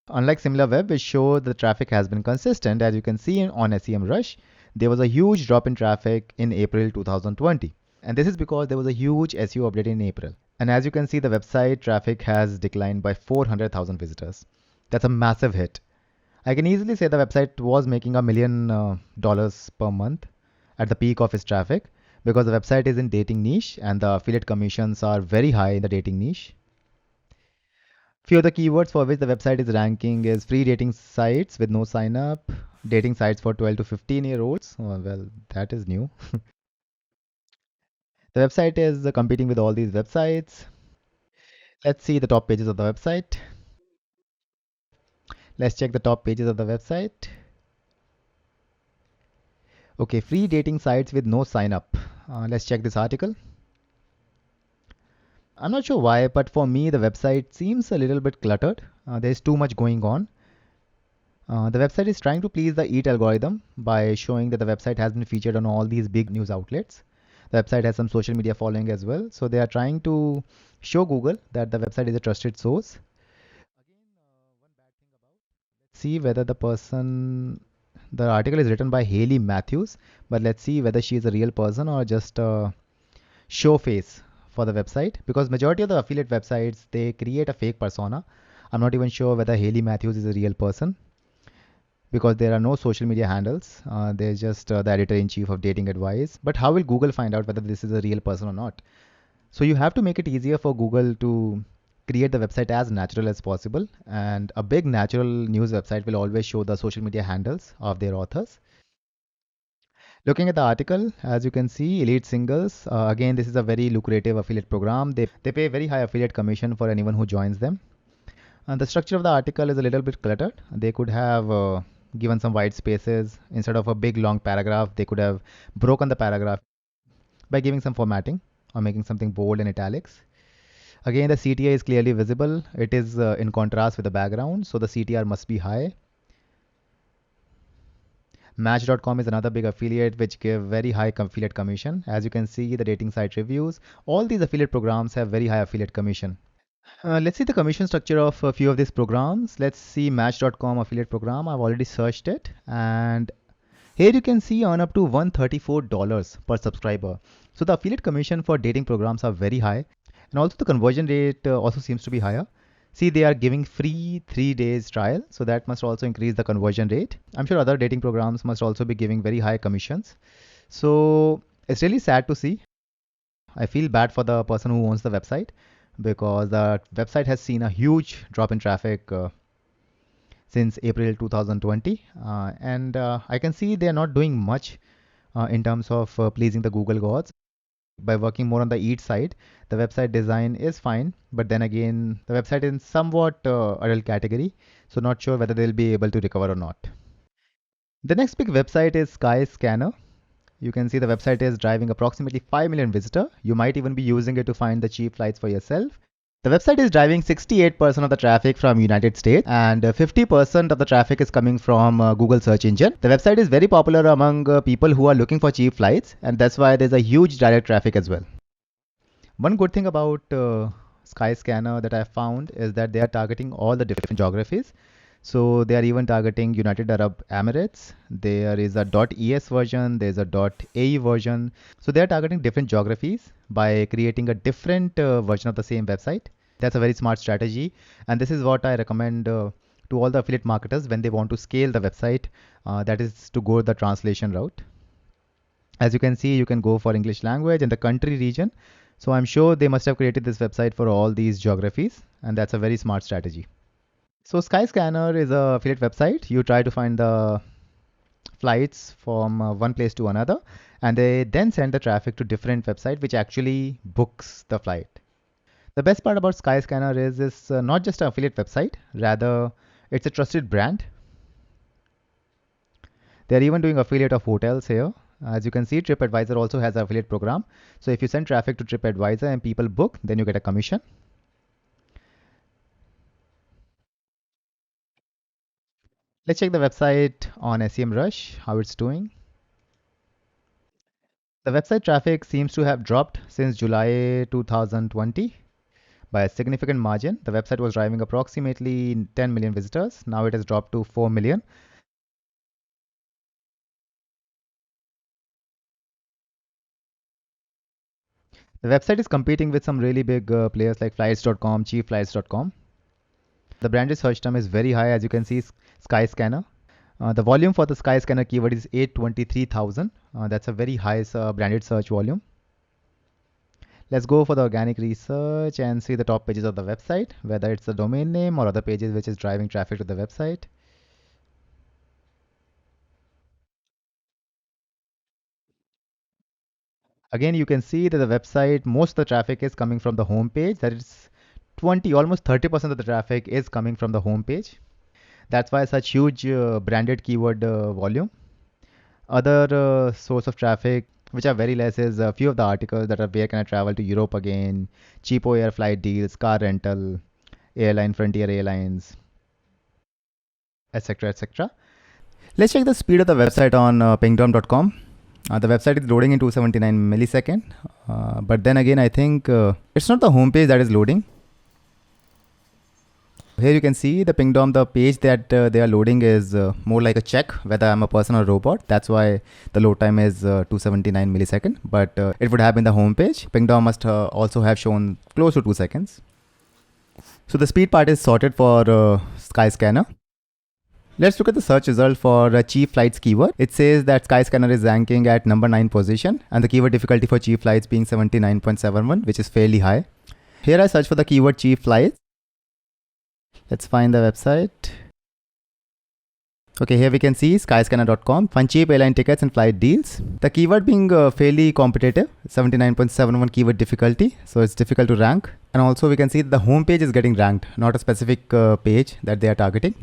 Unlike SimilarWeb, which shows the traffic has been consistent, as you can see on SEMrush, there was a huge drop in traffic in April 2020. And this is because there was a huge SEO update in April. And as you can see, the website traffic has declined by 400,000 visitors. That's a massive hit. I can easily say the website was making $1 million per month at the peak of its traffic, because the website is in dating niche and the affiliate commissions are very high in the dating niche. Few of the keywords for which the website is ranking is free dating sites with no sign up, dating sites for 12 to 15-year-olds. Oh, well, that is new. The website is competing with all these websites. Let's see the top pages of the website. Let's check the top pages of the website. Okay, free dating sites with no sign up. Let's check this article. I'm not sure why, but for me, the website seems a little bit cluttered. There's too much going on. The website is trying to please the EAT algorithm by showing that the website has been featured on all these big news outlets. The website has some social media following as well. So they are trying to show Google that the website is a trusted source. See whether the article is written by Haley Matthews, but let's see whether she is a real person or just a show face for the website, because majority of the affiliate websites, they create a fake persona. I'm not even sure whether Haley Matthews is a real person because there are no social media handles. There's just the editor-in-chief of Dating Advice. But how will Google find out whether this is a real person or not? So you have to make it easier for Google to create the website as natural as possible. And a big natural news website will always show the social media handles of their authors. Looking at the article, as you can see, Elite Singles, again, this is a very lucrative affiliate program. They pay very high affiliate commission for anyone who joins them. And the structure of the article is a little bit cluttered. They could have given some white spaces. Instead of a big long paragraph, they could have broken the paragraph by giving some formatting or making something bold in italics. Again, the CTR is clearly visible. It is in contrast with the background, so the CTR must be high. Match.com is another big affiliate which give very high affiliate commission. As you can see, the dating site reviews, all these affiliate programs have very high affiliate commission. Let's see the commission structure of a few of these programs. Let's see Match.com affiliate program. I've already searched it, and here you can see earn up to $134 per subscriber. So the affiliate commission for dating programs are very high, and also the conversion rate also seems to be higher. See, they are giving free 3 days trial, so that must also increase the conversion rate. I'm sure other dating programs must also be giving very high commissions. So it's really sad to see. I feel bad for the person who owns the website because the website has seen a huge drop in traffic since April 2020. And I can see they are not doing much in terms of pleasing the Google gods. By working more on the EAT side, the website design is fine, but then again, the website is somewhat adult category, so not sure whether they'll be able to recover or not. The next big website is Skyscanner. You can see the website is driving approximately 5 million visitors. You might even be using it to find the cheap flights for yourself. The website is driving 68% of the traffic from United States, and 50% of the traffic is coming from Google search engine. The website is very popular among people who are looking for cheap flights, and that's why there's a huge direct traffic as well. One good thing about Skyscanner that I found is that they are targeting all the different geographies. So they are even targeting United Arab Emirates. There is a .es version, there's a .ae version. So they are targeting different geographies by creating a different version of the same website. That's a very smart strategy. And this is what I recommend to all the affiliate marketers when they want to scale the website. That is to go the translation route. As you can see, you can go for English language and the country region. So I'm sure they must have created this website for all these geographies. And that's a very smart strategy. So Skyscanner is a affiliate website. You try to find the flights from one place to another, and they then send the traffic to different website which actually books the flight. The best part about Skyscanner is it's not just an affiliate website, rather it's a trusted brand. They're even doing affiliate of hotels here. As you can see, TripAdvisor also has an affiliate program. So if you send traffic to TripAdvisor and people book, then you get a commission. Let's check the website on SEMrush, how it's doing. The website traffic seems to have dropped since July 2020 by a significant margin. The website was driving approximately 10 million visitors. Now it has dropped to 4 million. The website is competing with some really big players like flights.com, cheapflights.com. The branded search term is very high, as you can see, Skyscanner. The volume for the Skyscanner keyword is 823,000. That's a very high branded search volume. Let's go for the organic research and see the top pages of the website, whether it's the domain name or other pages which is driving traffic to the website. Again, you can see that the website, most of the traffic is coming from the home page. That is 20, almost 30% of the traffic is coming from the home page. That's why such huge branded keyword volume. Other source of traffic which are very less is a few of the articles that are where can I travel to Europe again, cheapo air flight deals, car rental, airline, Frontier Airlines, etc. etc. Let's check the speed of the website on pingdom.com. The website is loading in 279 millisecond, but then again I think it's not the home page that is loading. Here you can see the pingdom, the page that they are loading is more like a check whether I'm a person or a robot. That's why the load time is 279 millisecond, but it would have been the home page. Pingdom must also have shown close to 2 seconds. So the speed part is sorted for Skyscanner. Let's look at the search result for cheap flights keyword. It says that Skyscanner is ranking at number 9 position and the keyword difficulty for cheap flights being 79.71, which is fairly high. Here I search for the keyword cheap flights. Let's find the website. Okay, here we can see skyscanner.com, find cheap airline tickets and flight deals. The keyword being fairly competitive, 79.71 keyword difficulty, so it's difficult to rank. And also we can see that the home page is getting ranked, not a specific page that they are targeting.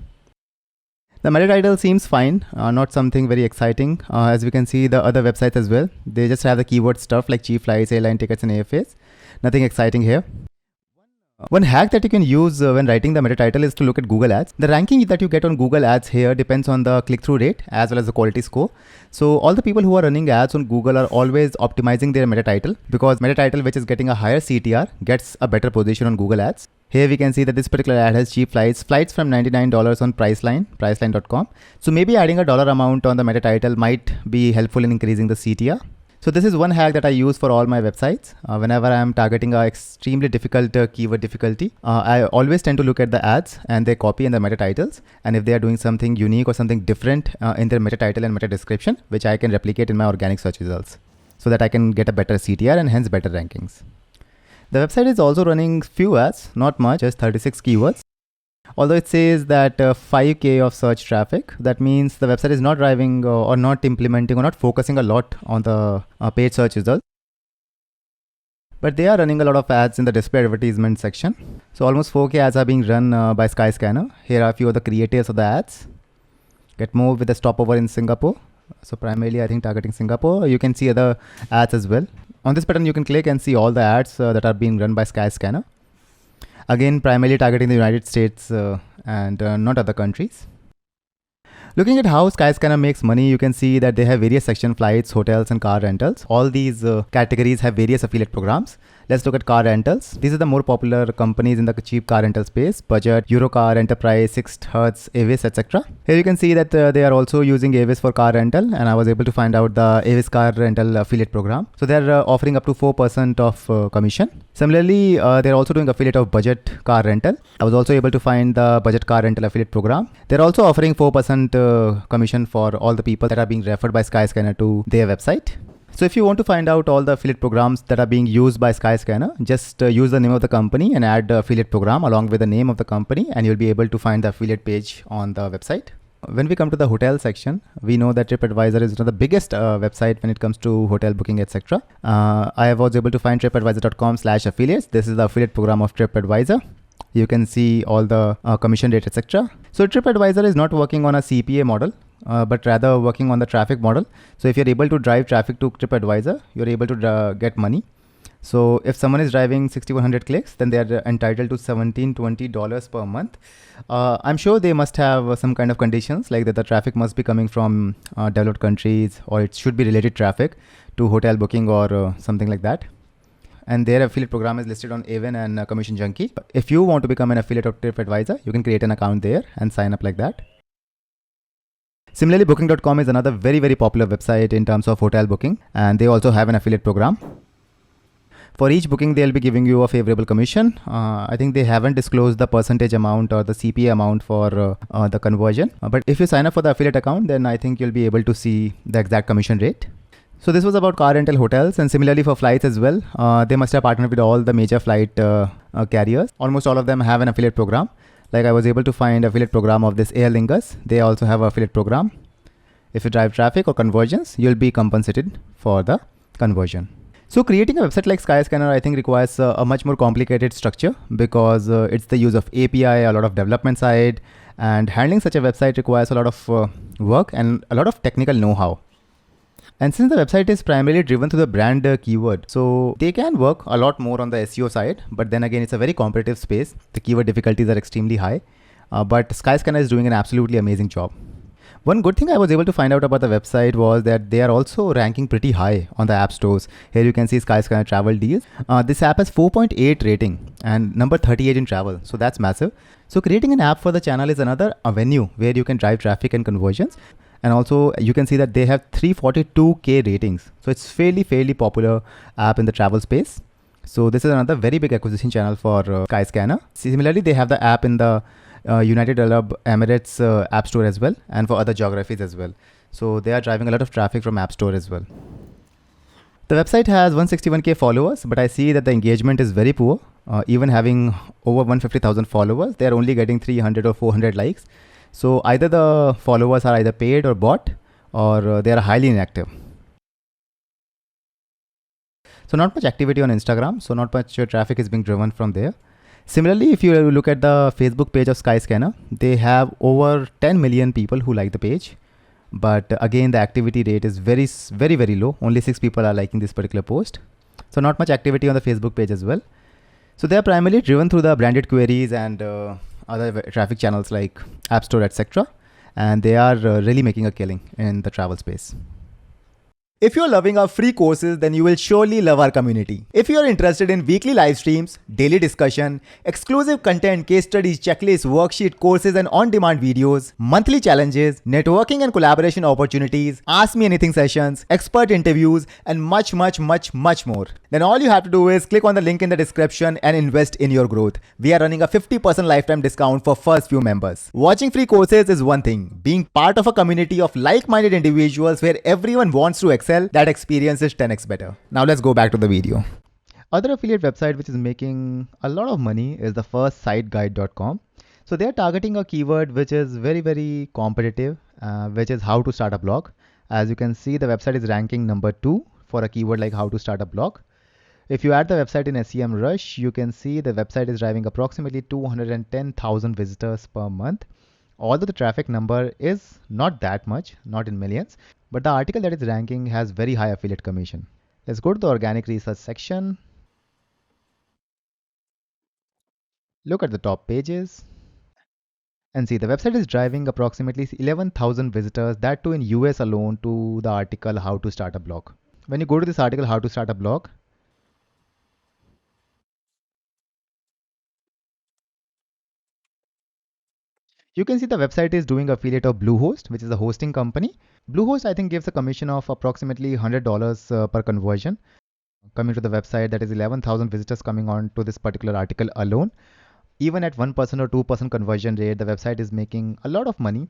The meta title seems fine, not something very exciting. As we can see the other websites as well, they just have the keyword stuff like cheap flights, airline tickets and airfares. Nothing exciting here. One hack that you can use when writing the meta title is to look at Google Ads. The ranking that you get on Google Ads here depends on the click-through rate as well as the quality score. So all the people who are running ads on Google are always optimizing their meta title, because meta title which is getting a higher CTR gets a better position on Google Ads. Here we can see that this particular ad has cheap flights from $99 on Priceline, priceline.com. So maybe adding a dollar amount on the meta title might be helpful in increasing the CTR. So this is one hack that I use for all my websites. Whenever I am targeting a extremely difficult keyword difficulty, I always tend to look at the ads and their copy and the meta titles. And if they are doing something unique or something different in their meta title and meta description, which I can replicate in my organic search results, so that I can get a better CTR and hence better rankings. The website is also running few ads, not much, just 36 keywords. Although it says that 5K of search traffic, that means the website is not driving or not implementing or not focusing a lot on the paid search results. But they are running a lot of ads in the display advertisement section. So almost 4K ads are being run by Skyscanner. Here are a few of the creators of the ads. Get more with a stopover in Singapore. So primarily I think targeting Singapore. You can see other ads as well. On this button you can click and see all the ads that are being run by Skyscanner. Again, primarily targeting the United States and not other countries. Looking at how Skyscanner makes money, you can see that they have various section: flights, hotels, and car rentals. All these categories have various affiliate programs. Let's look at car rentals. These are the more popular companies in the cheap car rental space: Budget, Eurocar, Enterprise, Sixt, Hertz, Avis, etc. Here you can see that they are also using Avis for car rental, and I was able to find out the Avis car rental affiliate program. So they're offering up to 4% of commission. Similarly, they're also doing affiliate of Budget car rental. I was also able to find the Budget car rental affiliate program. They're also offering 4% commission for all the people that are being referred by Skyscanner to their website. So if you want to find out all the affiliate programs that are being used by Skyscanner, just use the name of the company and add the affiliate program along with the name of the company, and you'll be able to find the affiliate page on the website. When we come to the hotel section, we know that TripAdvisor is one of the biggest website when it comes to hotel booking, etc. I was able to find tripadvisor.com/affiliates. This is the affiliate program of TripAdvisor. You can see all the commission rate, etc. So TripAdvisor is not working on a CPA model, but rather working on the traffic model. So if you're able to drive traffic to TripAdvisor, you're able to get money. So if someone is driving 6,100 clicks, then they are entitled to $17-20 per month. I'm sure they must have some kind of conditions, like that the traffic must be coming from developed countries, or it should be related traffic to hotel booking or something like that. And their affiliate program is listed on Avon and Commission Junkie. If you want to become an affiliate of TripAdvisor, you can create an account there and sign up like that. Similarly, Booking.com is another very, very popular website in terms of hotel booking, and they also have an affiliate program. For each booking, they'll be giving you a favorable commission. I think they haven't disclosed the percentage amount or the CPA amount for the conversion. But if you sign up for the affiliate account, then I think you'll be able to see the exact commission rate. So this was about car rental hotels, and similarly for flights as well. They must have partnered with all the major flight carriers. Almost all of them have an affiliate program. Like I was able to find affiliate program of this Aer Lingus. They also have an affiliate program. If you drive traffic or conversions, you'll be compensated for the conversion. So creating a website like Skyscanner, I think requires a much more complicated structure because it's the use of API, a lot of development side, and handling such a website requires a lot of work and a lot of technical know-how. And since the website is primarily driven through the brand keyword, so they can work a lot more on the SEO side, but then again, it's a very competitive space. The keyword difficulties are extremely high, but Skyscanner is doing an absolutely amazing job. One good thing I was able to find out about the website was that they are also ranking pretty high on the app stores. Here you can see Skyscanner travel deals. This app has 4.8 rating and number 38 in travel. So that's massive. So creating an app for the channel is another avenue where you can drive traffic and conversions. And also you can see that they have 342K ratings. So it's fairly popular app in the travel space. So this is another very big acquisition channel for Skyscanner. Similarly, they have the app in the United Arab Emirates App Store as well, and for other geographies as well. So they are driving a lot of traffic from App Store as well. The website has 161K followers, but I see that the engagement is very poor. Even having over 150,000 followers, they are only getting 300 or 400 likes. So either the followers are either paid or bought, or they are highly inactive. So not much activity on Instagram, so not much traffic is being driven from there. Similarly, if you look at the Facebook page of Skyscanner, they have over 10 million people who like the page. But again, the activity rate is very low. Only 6 people are liking this particular post. So not much activity on the Facebook page as well. So they are primarily driven through the branded queries and other traffic channels like App Store, etc. And they are really making a killing in the travel space. If you're loving our free courses, then you will surely love our community. If you're interested in weekly live streams, daily discussion, exclusive content, case studies, checklists, worksheet, courses and on-demand videos, monthly challenges, networking and collaboration opportunities, ask me anything sessions, expert interviews, and much more, then all you have to do is click on the link in the description and invest in your growth. We are running a 50% lifetime discount for first few members. Watching free courses is one thing. Being part of a community of like-minded individuals where everyone wants to excel, that experience is 10x better. Now let's go back to the video. Other affiliate website which is making a lot of money is the firstsiteguide.com. So they are targeting a keyword which is very competitive, which is how to start a blog. As you can see, the website is ranking number 2 for a keyword like how to start a blog. If you add the website in SEMrush, you can see the website is driving approximately 210,000 visitors per month. Although the traffic number is not that much, not in millions, but the article that is ranking has very high affiliate commission. Let's go to the organic research section. Look at the top pages and see the website is driving approximately 11,000 visitors, that too in US alone, to the article how to start a blog. When you go to this article how to start a blog, you can see the website is doing affiliate of Bluehost, which is a hosting company. Bluehost, I think, gives a commission of approximately $100 per conversion. Coming to the website, that is 11,000 visitors coming on to this particular article alone. Even at 1% or 2% conversion rate, the website is making a lot of money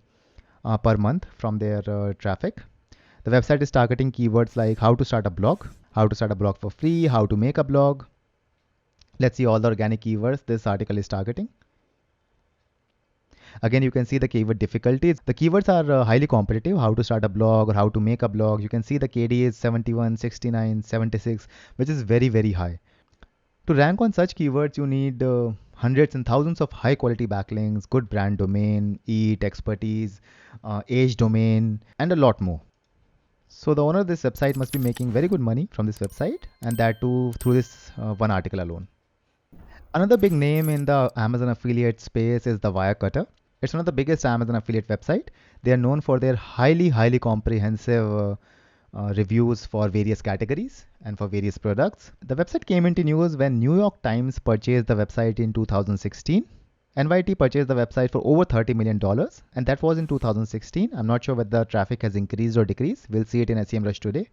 per month from their traffic. The website is targeting keywords like how to start a blog for free, how to make a blog. Let's see all the organic keywords this article is targeting. Again, you can see the keyword difficulties. The keywords are highly competitive. How to start a blog or how to make a blog. You can see the KD is 71, 69, 76, which is very high. To rank on such keywords, you need hundreds and thousands of high quality backlinks, good brand domain, EAT expertise, age domain, and a lot more. So the owner of this website must be making very good money from this website, and that too through this one article alone. Another big name in the Amazon affiliate space is the Wirecutter. It's one of the biggest Amazon affiliate website. They are known for their highly comprehensive reviews for various categories and for various products. The website came into news when New York Times purchased the website in 2016. NYT purchased the website for over $30 million, and that was in 2016. I'm not sure whether traffic has increased or decreased. We'll see it in SEMrush today.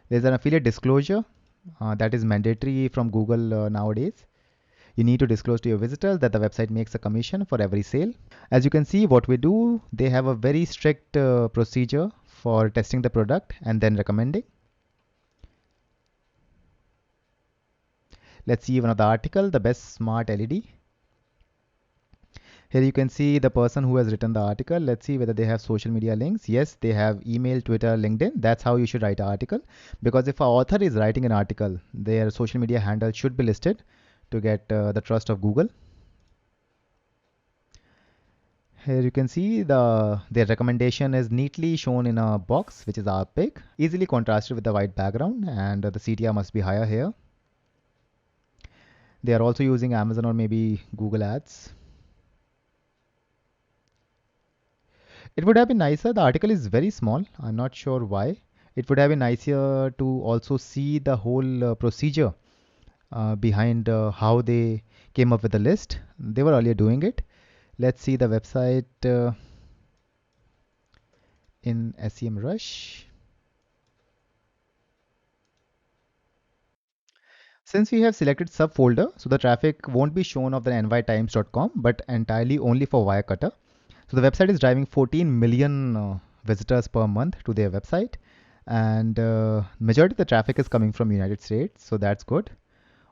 There's an affiliate disclosure that is mandatory from Google nowadays. You need to disclose to your visitors that the website makes a commission for every sale. As you can see, what we do, they have a very strict procedure for testing the product and then recommending. Let's see one of the article, the best smart LED. Here you can see the person who has written the article. Let's see whether they have social media links. Yes, they have email, Twitter, LinkedIn. That's how you should write an article. Because if an author is writing an article, their social media handle should be listed to get the trust of Google. Here you can see their recommendation is neatly shown in a box, which is our pick, easily contrasted with the white background, and the CTR must be higher here. They are also using Amazon or maybe Google Ads. It would have been nicer. The article is very small. I'm not sure why. It would have been nicer to also see the whole procedure behind how they came up with the list. They were earlier doing it. Let's see the website in SEMrush. Since we have selected subfolder, so the traffic won't be shown of the nytimes.com, but entirely only for Wirecutter. So the website is driving 14 million visitors per month to their website, and majority of the traffic is coming from United States, so that's good.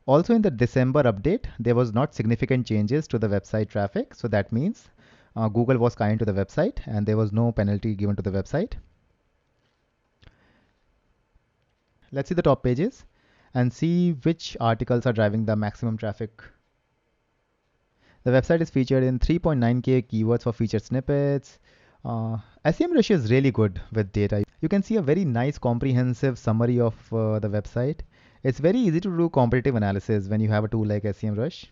Also in the December update, there was not significant changes to the website traffic, so that means Google was kind to the website and there was no penalty given to the website. Let's see the top pages and see which articles are driving the maximum traffic. The website is featured in 3.9K keywords for featured snippets. SEMrush is really good with data. You can see a very nice comprehensive summary of the website. It's very easy to do competitive analysis when you have a tool like SEMrush.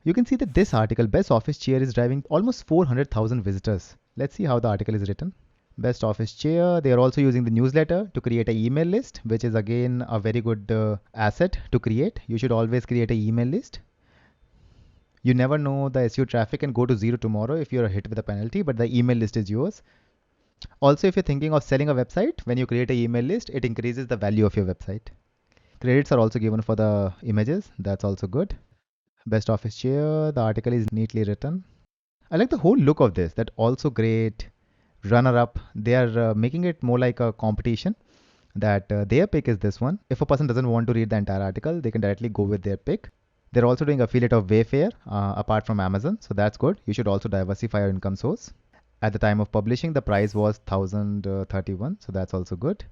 You can see that this article, Best Office Chair, is driving almost 400,000 visitors. Let's see how the article is written. Best Office Chair. They are also using the newsletter to create an email list, which is again a very good asset to create. You should always create an email list. You never know, the SEO traffic can go to zero tomorrow if you're hit with a penalty, but the email list is yours. Also, if you're thinking of selling a website, when you create an email list, it increases the value of your website. Credits are also given for the images. That's also good. Best Office Chair. The article is neatly written. I like the whole look of this. That also great. Runner up. They are making it more like a competition. That their pick is this one. If a person doesn't want to read the entire article, they can directly go with their pick. They're also doing affiliate of Wayfair apart from Amazon, so that's good. You should also diversify your income source. At the time of publishing, the price was 1031, so that's also good.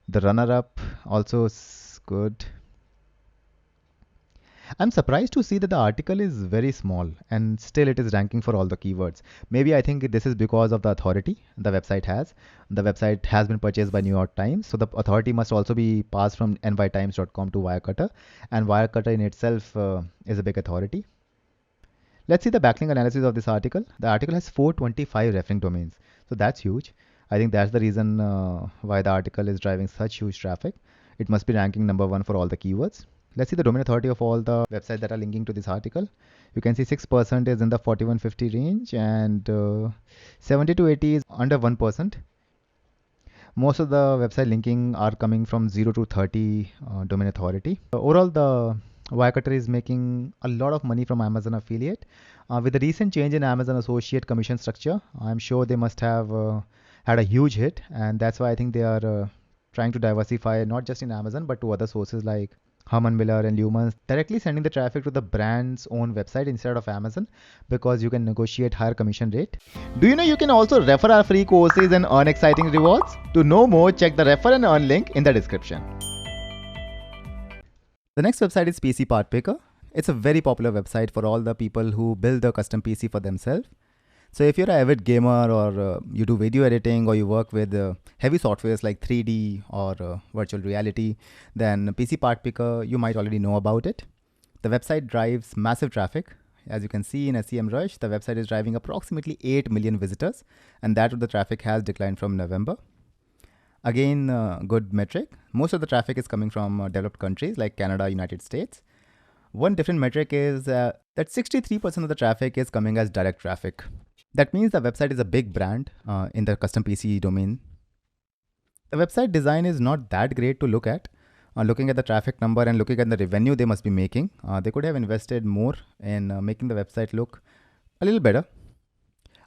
The runner-up also is good. I'm surprised to see that the article is very small and still it is ranking for all the keywords. Maybe I think this is because of the authority the website has. The website has been purchased by New York Times, so the authority must also be passed from nytimes.com to Wirecutter, and Wirecutter in itself is a big authority. Let's see the backlink analysis of this article. The article has 425 referring domains, so that's huge. I think that's the reason why the article is driving such huge traffic. It must be ranking number one for all the keywords. Let's see the domain authority of all the websites that are linking to this article. You can see 6% is in the 4150 range and 70 to 80 is under 1%. Most of the website linking are coming from 0 to 30 domain authority. Overall, the Wirecutter is making a lot of money from Amazon affiliate. With the recent change in Amazon associate commission structure, I'm sure they must have had a huge hit, and that's why I think they are trying to diversify not just in Amazon but to other sources like Herman Miller and Lumens, directly sending the traffic to the brand's own website instead of Amazon, because you can negotiate higher commission rate. Do you know you can also refer our free courses and earn exciting rewards? To know more, check the refer and earn link in the description. The next website is PC Part Picker. It's a very popular website for all the people who build a custom PC for themselves. So if you're an avid gamer or you do video editing or you work with heavy softwares like 3D or virtual reality, then PC Part Picker, you might already know about it. The website drives massive traffic. As you can see in SEMrush, the website is driving approximately 8 million visitors, and that of the traffic has declined from November. Again, good metric. Most of the traffic is coming from developed countries like Canada, United States. One different metric is that 63% of the traffic is coming as direct traffic. That means the website is a big brand in the custom PC domain. The website design is not that great to look at. Looking at the traffic number and looking at the revenue they must be making, they could have invested more in making the website look a little better.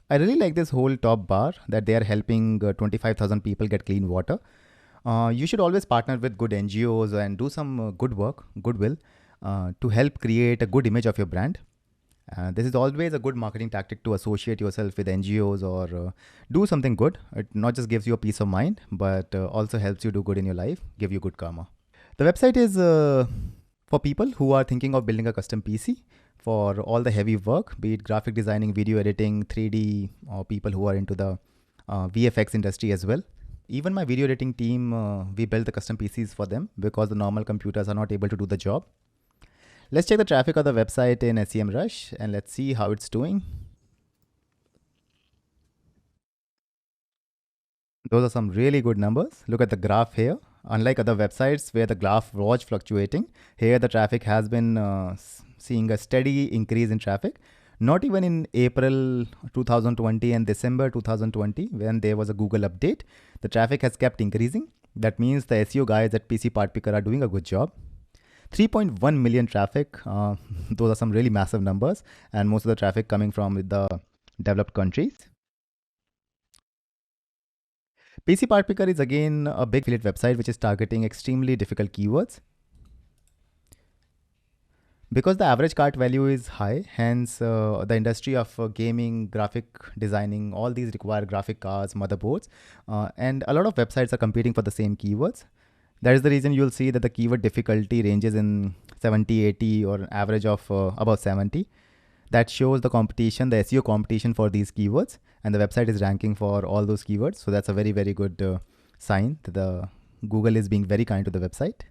I really like this whole top bar that they are helping 25,000 people get clean water. You should always partner with good NGOs and do some good work, goodwill, to help create a good image of your brand. This is always a good marketing tactic to associate yourself with NGOs or do something good. It not just gives you a peace of mind, but also helps you do good in your life, give you good karma. The website is for people who are thinking of building a custom PC for all the heavy work, be it graphic designing, video editing, 3D, or people who are into the VFX industry as well. Even my video editing team, we build the custom PCs for them because the normal computers are not able to do the job. Let's check the traffic of the website in SEMrush and let's see how it's doing. Those are some really good numbers. Look at the graph here. Unlike other websites where the graph was fluctuating, here the traffic has been seeing a steady increase in traffic. Not even in April 2020 and December 2020, when there was a Google update, the traffic has kept increasing. That means the SEO guys at PC Part Picker are doing a good job. 3.1 million traffic, those are some really massive numbers, and most of the traffic coming from the developed countries. PC Part Picker is again a big affiliate website which is targeting extremely difficult keywords. Because the average cart value is high, hence the industry of gaming, graphic designing, all these require graphic cards, motherboards, and a lot of websites are competing for the same keywords. That is the reason you'll see that the keyword difficulty ranges in 70, 80 or an average of about 70. That shows the competition, the SEO competition for these keywords, and the website is ranking for all those keywords. So that's a very, very good sign that the Google is being very kind to the website.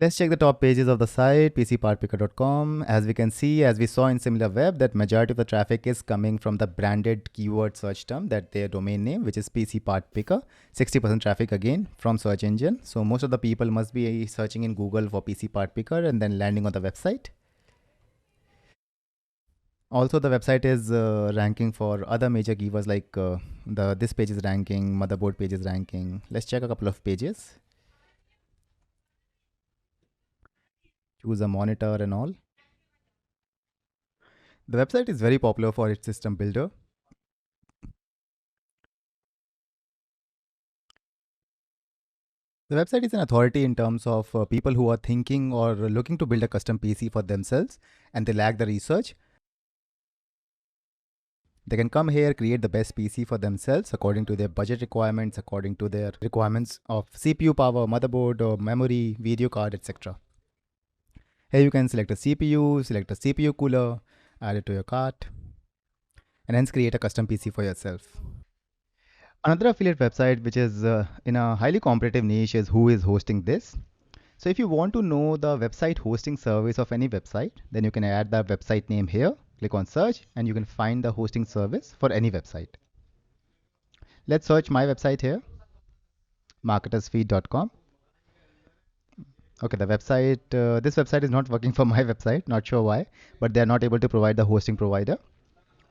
Let's check the top pages of the site, pcpartpicker.com. As we can see, as we saw in SimilarWeb, that majority of the traffic is coming from the branded keyword search term, that their domain name, which is PC Part Picker. 60% traffic again from search engine. So most of the people must be searching in Google for PC Part Picker and then landing on the website. Also, the website is ranking for other major keywords like this page is ranking, motherboard page is ranking. Let's check a couple of pages. Choose a monitor and all. The website is very popular for its system builder. The website is an authority in terms of people who are thinking or looking to build a custom PC for themselves and they lack the research. They can come here, create the best PC for themselves according to their budget requirements, according to their requirements of CPU power, motherboard, or memory, video card, etc. Here you can select a CPU, select a CPU cooler, add it to your cart, and hence create a custom PC for yourself. Another affiliate website which is in a highly competitive niche is Who is Hosting This. So if you want to know the website hosting service of any website, then you can add the website name here, click on search, and you can find the hosting service for any website. Let's search my website here, marketersfeed.com. Okay, the website, this website is not working for my website, not sure why, but they're not able to provide the hosting provider.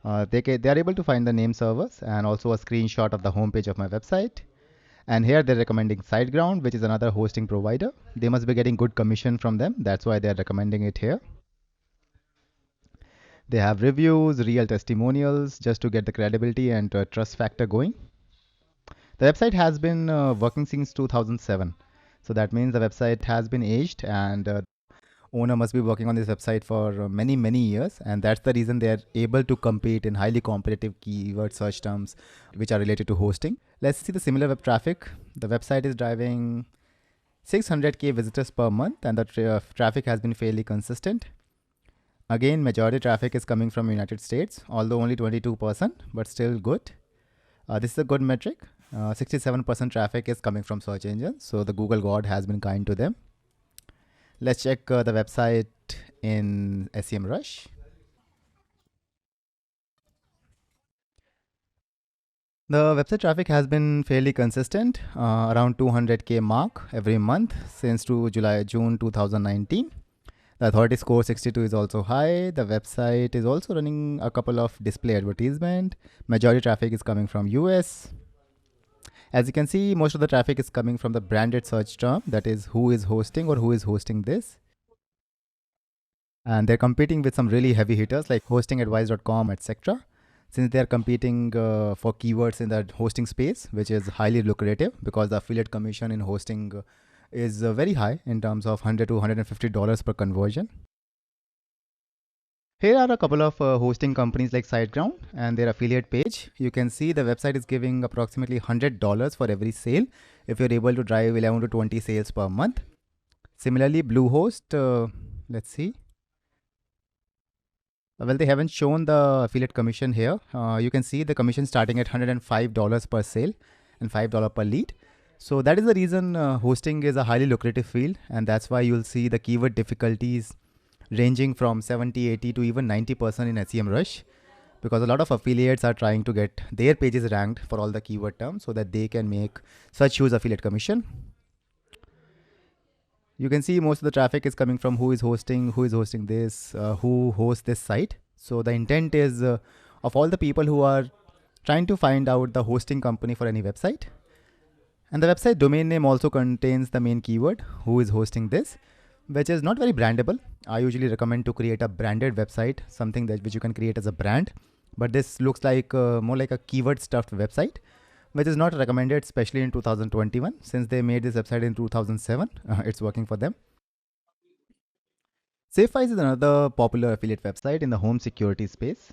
They are able to find the name servers and also a screenshot of the homepage of my website. And here they're recommending SiteGround, which is another hosting provider. They must be getting good commission from them. That's why they're recommending it here. They have reviews, real testimonials, just to get the credibility and trust factor going. The website has been working since 2007. So that means the website has been aged and owner must be working on this website for many, many years. And that's the reason they're able to compete in highly competitive keyword search terms, which are related to hosting. Let's see the SimilarWeb traffic. The website is driving 600K visitors per month and the traffic has been fairly consistent. Again, majority traffic is coming from United States, although only 22%, but still good. This is a good metric. 67% traffic is coming from search engines. So the Google God has been kind to them. Let's check the website in SEMrush. The website traffic has been fairly consistent, around 200K mark every month since June 2019. The authority score 62 is also high. The website is also running a couple of display advertisement. Majority traffic is coming from US. As you can see, most of the traffic is coming from the branded search term, that is who is hosting or who is hosting this. And they're competing with some really heavy hitters like hostingadvice.com, etc. since they are competing for keywords in the hosting space, which is highly lucrative because the affiliate commission in hosting is very high in terms of $100 to $150 per conversion. Here are a couple of hosting companies like SiteGround and their affiliate page. You can see the website is giving approximately $100 for every sale if you're able to drive 11 to 20 sales per month. Similarly, Bluehost, let's see. Well, they haven't shown the affiliate commission here. You can see the commission starting at $105 per sale and $5 per lead. So that is the reason hosting is a highly lucrative field, and that's why you'll see the keyword difficulties ranging from 70, 80 to even 90% in SEMrush, because a lot of affiliates are trying to get their pages ranked for all the keyword terms so that they can make such huge affiliate commission. You can see most of the traffic is coming from who is hosting this, who hosts this site. So the intent is of all the people who are trying to find out the hosting company for any website. And the website domain name also contains the main keyword, who is hosting this, which is not very brandable. I usually recommend to create a branded website, something that which you can create as a brand. But this looks like more like a keyword stuffed website, which is not recommended, especially in 2021, since they made this website in 2007. It's working for them. SafeWise is another popular affiliate website in the home security space.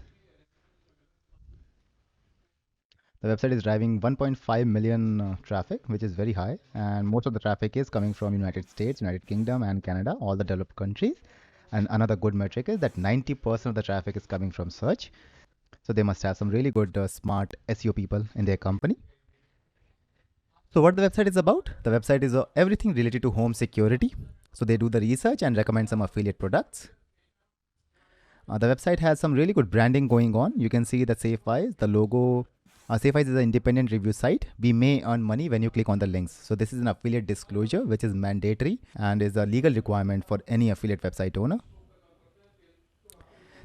The website is driving 1.5 million traffic, which is very high. And most of the traffic is coming from United States, United Kingdom, and Canada, all the developed countries. And another good metric is that 90% of the traffic is coming from search. So they must have some really good smart SEO people in their company. So what the website is about? The website is everything related to home security. So they do the research and recommend some affiliate products. The website has some really good branding going on. You can see the SafeWise, the logo. SafeWise is an independent review site. We may earn money when you click on the links. So this is an affiliate disclosure, which is mandatory and is a legal requirement for any affiliate website owner.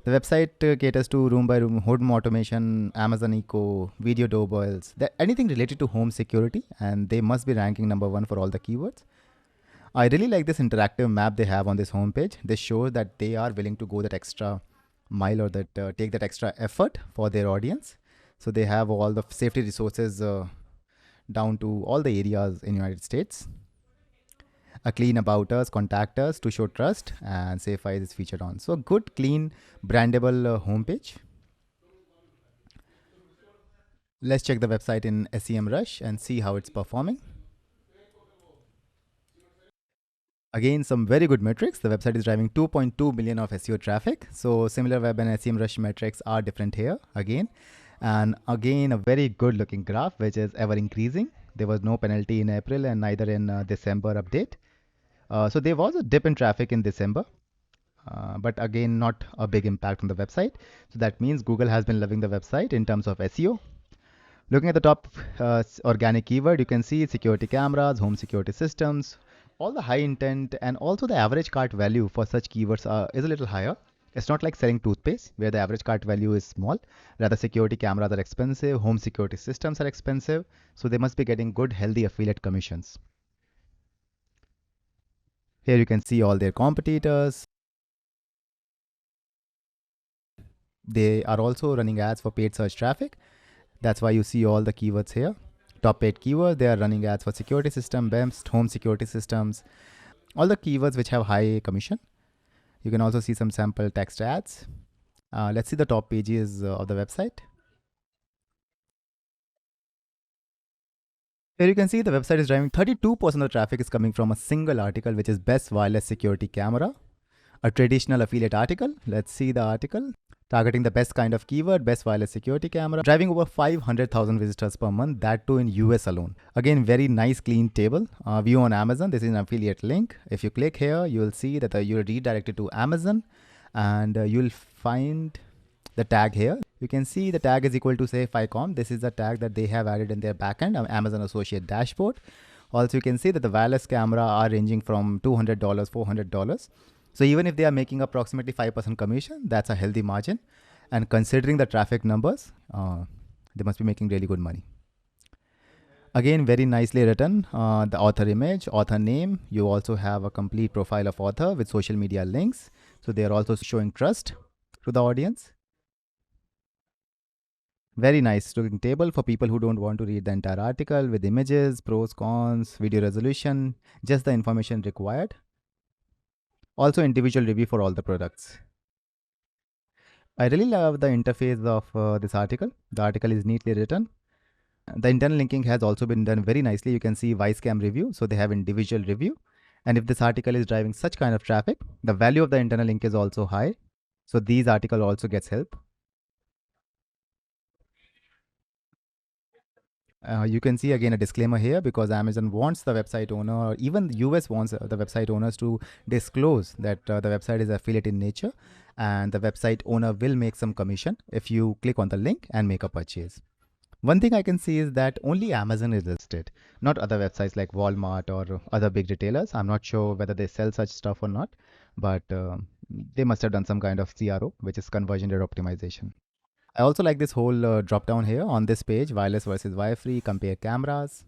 The website caters to room by room, home automation, Amazon Echo, video doorbells, anything related to home security, and they must be ranking #1 for all the keywords. I really like this interactive map they have on this homepage. This shows that they are willing to go that extra mile or that take that extra effort for their audience. So they have all the safety resources down to all the areas in United States. A clean about us, contact us to show trust, and SafeWise is featured on. So good, clean, brandable homepage. Let's check the website in SEMrush and see how it's performing. Again, some very good metrics. The website is driving 2.2 million of SEO traffic. So similar web and SEMrush metrics are different here again. And again, a very good looking graph, which is ever increasing. There was no penalty in April and neither in December update. So there was a dip in traffic in December, but again, not a big impact on the website. So that means Google has been loving the website in terms of SEO. Looking at the top organic keyword, you can see security cameras, home security systems, all the high intent, and also the average cart value for such keywords is a little higher. It's not like selling toothpaste where the average cart value is small. Rather, security cameras are expensive, home security systems are expensive. So they must be getting good, healthy affiliate commissions. Here you can see all their competitors. They are also running ads for paid search traffic. That's why you see all the keywords here. Top 8 keywords, they are running ads for security system, BEMS, home security systems, all the keywords which have high commission. You can also see some sample text ads. Let's see the top pages of the website. Here you can see the website is driving 32% of the traffic is coming from a single article, which is best wireless security camera, a traditional affiliate article. Let's see the article. Targeting the best kind of keyword, best wireless security camera, driving over 500,000 visitors per month, that too in US alone. Again, very nice clean table. View on Amazon. This is an affiliate link. If you click here, you will see that you're redirected to Amazon, and you'll find the tag here. You can see the tag is equal to say FICOM. This is the tag that they have added in their backend, Amazon Associate Dashboard. Also, you can see that the wireless camera are ranging from $200, $400. So even if they are making approximately 5% commission, that's a healthy margin. And considering the traffic numbers, they must be making really good money. Again, very nicely written, the author image, author name. You also have a complete profile of author with social media links. So they are also showing trust to the audience. Very nice looking table for people who don't want to read the entire article with images, pros, cons, video resolution, just the information required. Also individual review for all the products. I really love the interface of this article. The article is neatly written. The internal linking has also been done very nicely. You can see Vicecam review. So they have individual review. And if this article is driving such kind of traffic, the value of the internal link is also high. So these article also gets help. You can see again a disclaimer here because Amazon wants the website owner, or even the US wants the website owners to disclose that the website is affiliate in nature, and the website owner will make some commission if you click on the link and make a purchase. One thing I can see is that only Amazon is listed, not other websites like Walmart or other big retailers. I'm not sure whether they sell such stuff or not, but they must have done some kind of CRO, which is conversion rate optimization. I also like this whole drop down here on this page, wireless versus wire-free, compare cameras.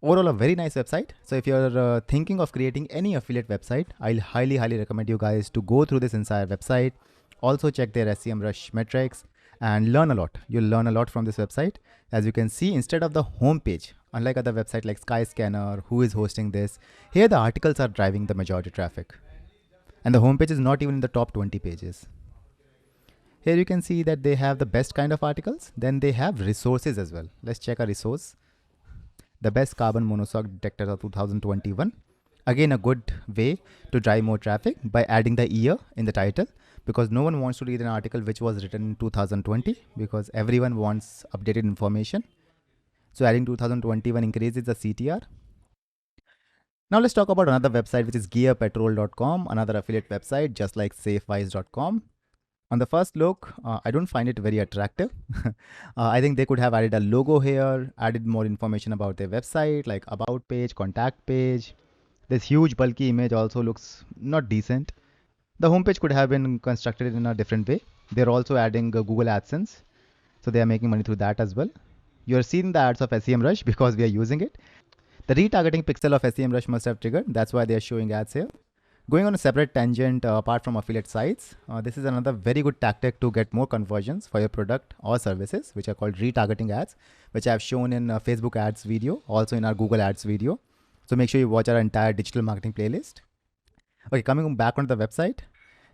Overall, a very nice website. So if you're thinking of creating any affiliate website, I'll highly recommend you guys to go through this entire website. Also check their SEMrush metrics and learn a lot. You'll learn a lot from this website. As you can see, instead of the home page, unlike other websites like Skyscanner, who is hosting this, here the articles are driving the majority traffic. And the homepage is not even in the top 20 pages. Here you can see that they have the best kind of articles. Then they have resources as well. Let's check a resource. The best carbon monoxide detector of 2021. Again, a good way to drive more traffic by adding the year in the title, because no one wants to read an article which was written in 2020 because everyone wants updated information. So adding 2021 increases the CTR. Now let's talk about another website, which is gearpetrol.com, another affiliate website just like safewise.com. On the first look, I don't find it very attractive. I think they could have added a logo here, added more information about their website, like about page, contact page. This huge bulky image also looks not decent. The homepage could have been constructed in a different way. They're also adding Google AdSense. So they are making money through that as well. You're seeing the ads of SEMrush because we are using it. The retargeting pixel of SEMrush must have triggered. That's why they're showing ads here. Going on a separate tangent, apart from affiliate sites, this is another very good tactic to get more conversions for your product or services, which are called retargeting ads, which I have shown in Facebook ads video, also in our Google ads video. So make sure you watch our entire digital marketing playlist. Okay, coming back on the website,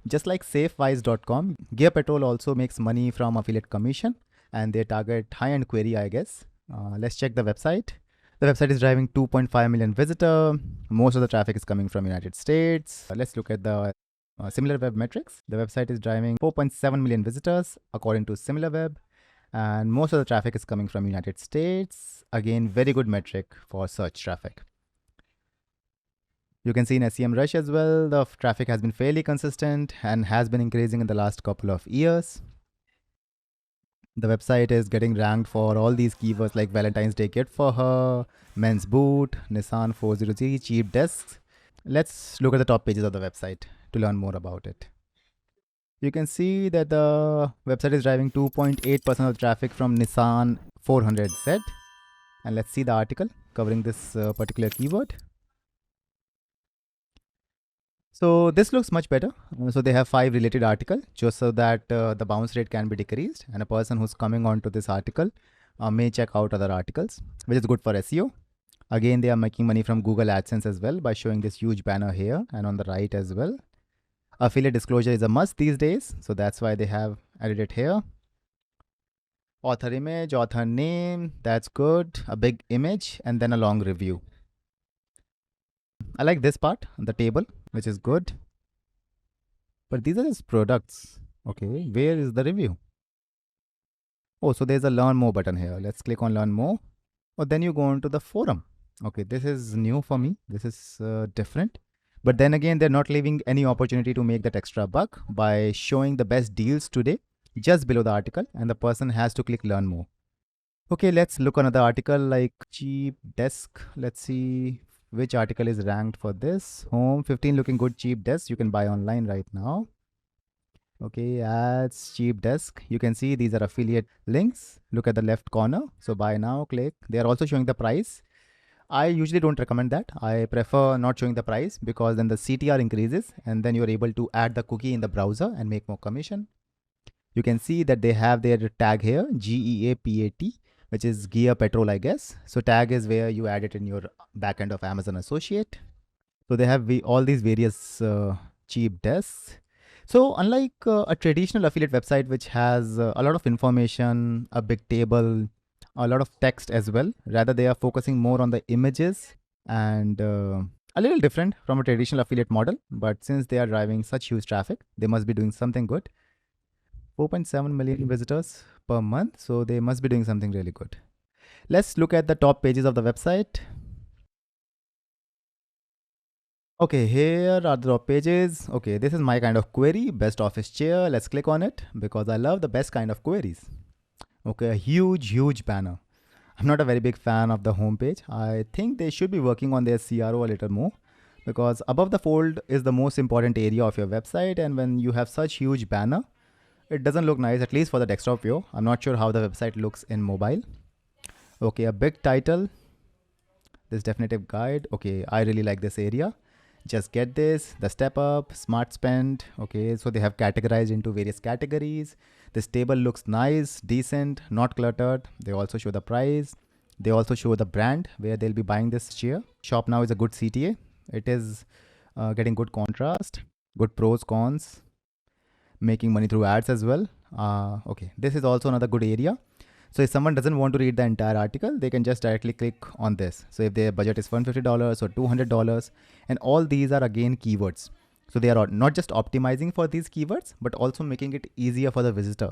just like safewise.com, Gear Patrol also makes money from affiliate commission, and they target high-end query, I guess. Let's check the website. The website is driving 2.5 million visitors. Most of the traffic is coming from United States. Let's look at the SimilarWeb metrics. The website is driving 4.7 million visitors according to SimilarWeb, and most of the traffic is coming from United States. Again, very good metric for search traffic. You can see in SEMrush as well, the traffic has been fairly consistent and has been increasing in the last couple of years. The website is getting ranked for all these keywords like Valentine's Day gift for her, men's boot, Nissan 400Z, cheap desks. Let's look at the top pages of the website to learn more about it. You can see that the website is driving 2.8% of traffic from Nissan 400Z. And let's see the article covering this particular keyword. So this looks much better. So they have 5 related articles just so that the bounce rate can be decreased, and a person who's coming onto this article may check out other articles, which is good for SEO. Again, they are making money from Google AdSense as well by showing this huge banner here and on the right as well. Affiliate disclosure is a must these days, so that's why they have added it here. Author image, author name, that's good. A big image and then a long review. I like this part, the table, which is good. But these are just products. Okay, where is the review? Oh, so there's a learn more button here. Let's click on learn more. Oh, then you go into the forum. Okay, this is new for me. This is different. But then again, they're not leaving any opportunity to make that extra buck by showing the best deals today just below the article, and the person has to click learn more. Okay, let's look another article like cheap desk. Let's see which article is ranked for this. Home 15 looking good cheap desk you can buy online right now. Okay, ads, cheap desk. You can see these are affiliate links. Look at the left corner. So buy now, click. They are also showing the price. I usually don't recommend that. I prefer not showing the price because then the CTR increases and then you're able to add the cookie in the browser and make more commission. You can see that they have their tag here, GEAPAT, which is Gear Petrol, I guess. So tag is where you add it in your backend of Amazon Associate. So they have all these various cheap desks. So unlike a traditional affiliate website, which has a lot of information, a big table, a lot of text as well, rather they are focusing more on the images and a little different from a traditional affiliate model. But since they are driving such huge traffic, they must be doing something good. 4.7 million visitors per month. So they must be doing something really good. Let's look at the top pages of the website. Okay, here are the top pages. Okay, this is my kind of query, best office chair. Let's click on it because I love the best kind of queries. Okay, a huge banner. I'm not a very big fan of the homepage. I think they should be working on their CRO a little more because above the fold is the most important area of your website. And when you have such huge banner, it doesn't look nice, at least for the desktop view. I'm not sure how the website looks in mobile. Okay, a big title, this definitive guide. Okay, I really like this area. Just get this, the step up, smart spend. Okay, so they have categorized into various categories. This table looks nice, decent, not cluttered. They also show the price. They also show the brand where they'll be buying this chair. Shop now is a good CTA. It is getting good contrast, good pros, cons, making money through ads as well. Okay, this is also another good area. So if someone doesn't want to read the entire article, they can just directly click on this. So if their budget is $150 or $200, and all these are again keywords. So they are not just optimizing for these keywords, but also making it easier for the visitor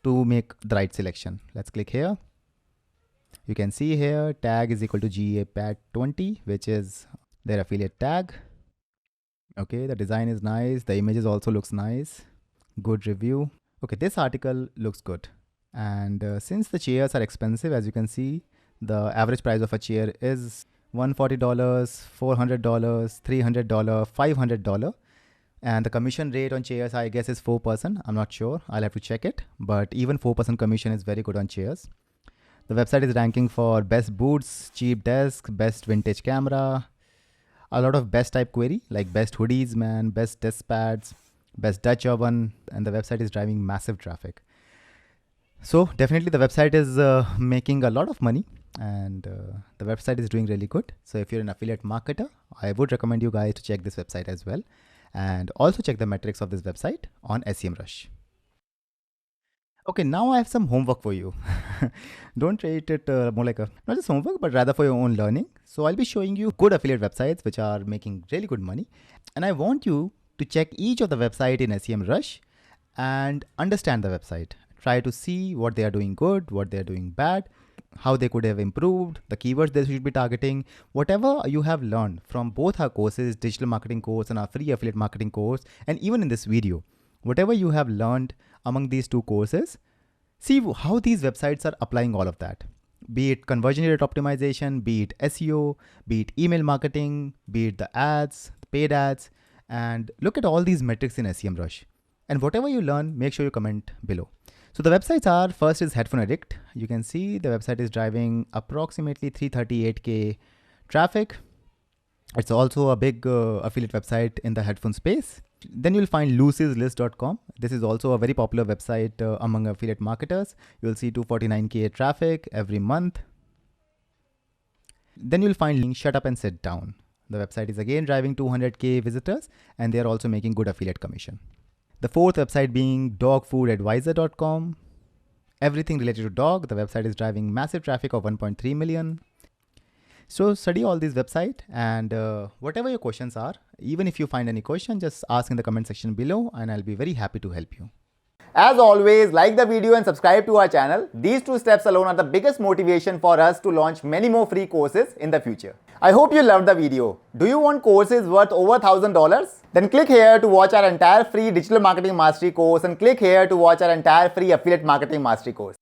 to make the right selection. Let's click here. You can see here tag is equal to GEAPAT20, which is their affiliate tag. Okay, the design is nice. The images also looks nice. Good review. Okay, this article looks good. And since the chairs are expensive, as you can see, the average price of a chair is $140, $400, $300, $500. And the commission rate on chairs, I guess, is 4%. I'm not sure. I'll have to check it. But even 4% commission is very good on chairs. The website is ranking for best boots, cheap desk, best vintage camera, a lot of best type query like best hoodies, man, best desk pads, best Dutch oven. And the website is driving massive traffic. So definitely the website is making a lot of money, and the website is doing really good. So if you're an affiliate marketer, I would recommend you guys to check this website as well, and also check the metrics of this website on SEMrush. Okay, now I have some homework for you. Don't treat it more like not just homework, but rather for your own learning. So I'll be showing you good affiliate websites which are making really good money, and I want you to check each of the website in SEMrush and understand the website. Try to see what they are doing good, what they are doing bad, how they could have improved, the keywords they should be targeting, whatever you have learned from both our courses, digital marketing course and our free affiliate marketing course, and even in this video, whatever you have learned among these two courses, see how these websites are applying all of that. Be it conversion rate optimization, be it SEO, be it email marketing, be it the ads, paid ads, and look at all these metrics in SEMrush. And whatever you learn, make sure you comment below. So the websites are, first is Headphone Addict. You can see the website is driving approximately 338K traffic. It's also a big affiliate website in the headphone space. Then you'll find loosislist.com. This is also a very popular website among affiliate marketers. You'll see 249K traffic every month. Then you'll find Shut Up and Sit Down. The website is again driving 200K visitors, and they're also making good affiliate commission. The fourth website being dogfoodadvisor.com. Everything related to dog. The website is driving massive traffic of 1.3 million. So study all these websites, and whatever your questions are, even if you find any question, just ask in the comment section below and I'll be very happy to help you. As always, like the video and subscribe to our channel. These two steps alone are the biggest motivation for us to launch many more free courses in the future. I hope you loved the video. Do you want courses worth over $1,000? Then click here to watch our entire free digital marketing mastery course, and click here to watch our entire free affiliate marketing mastery course.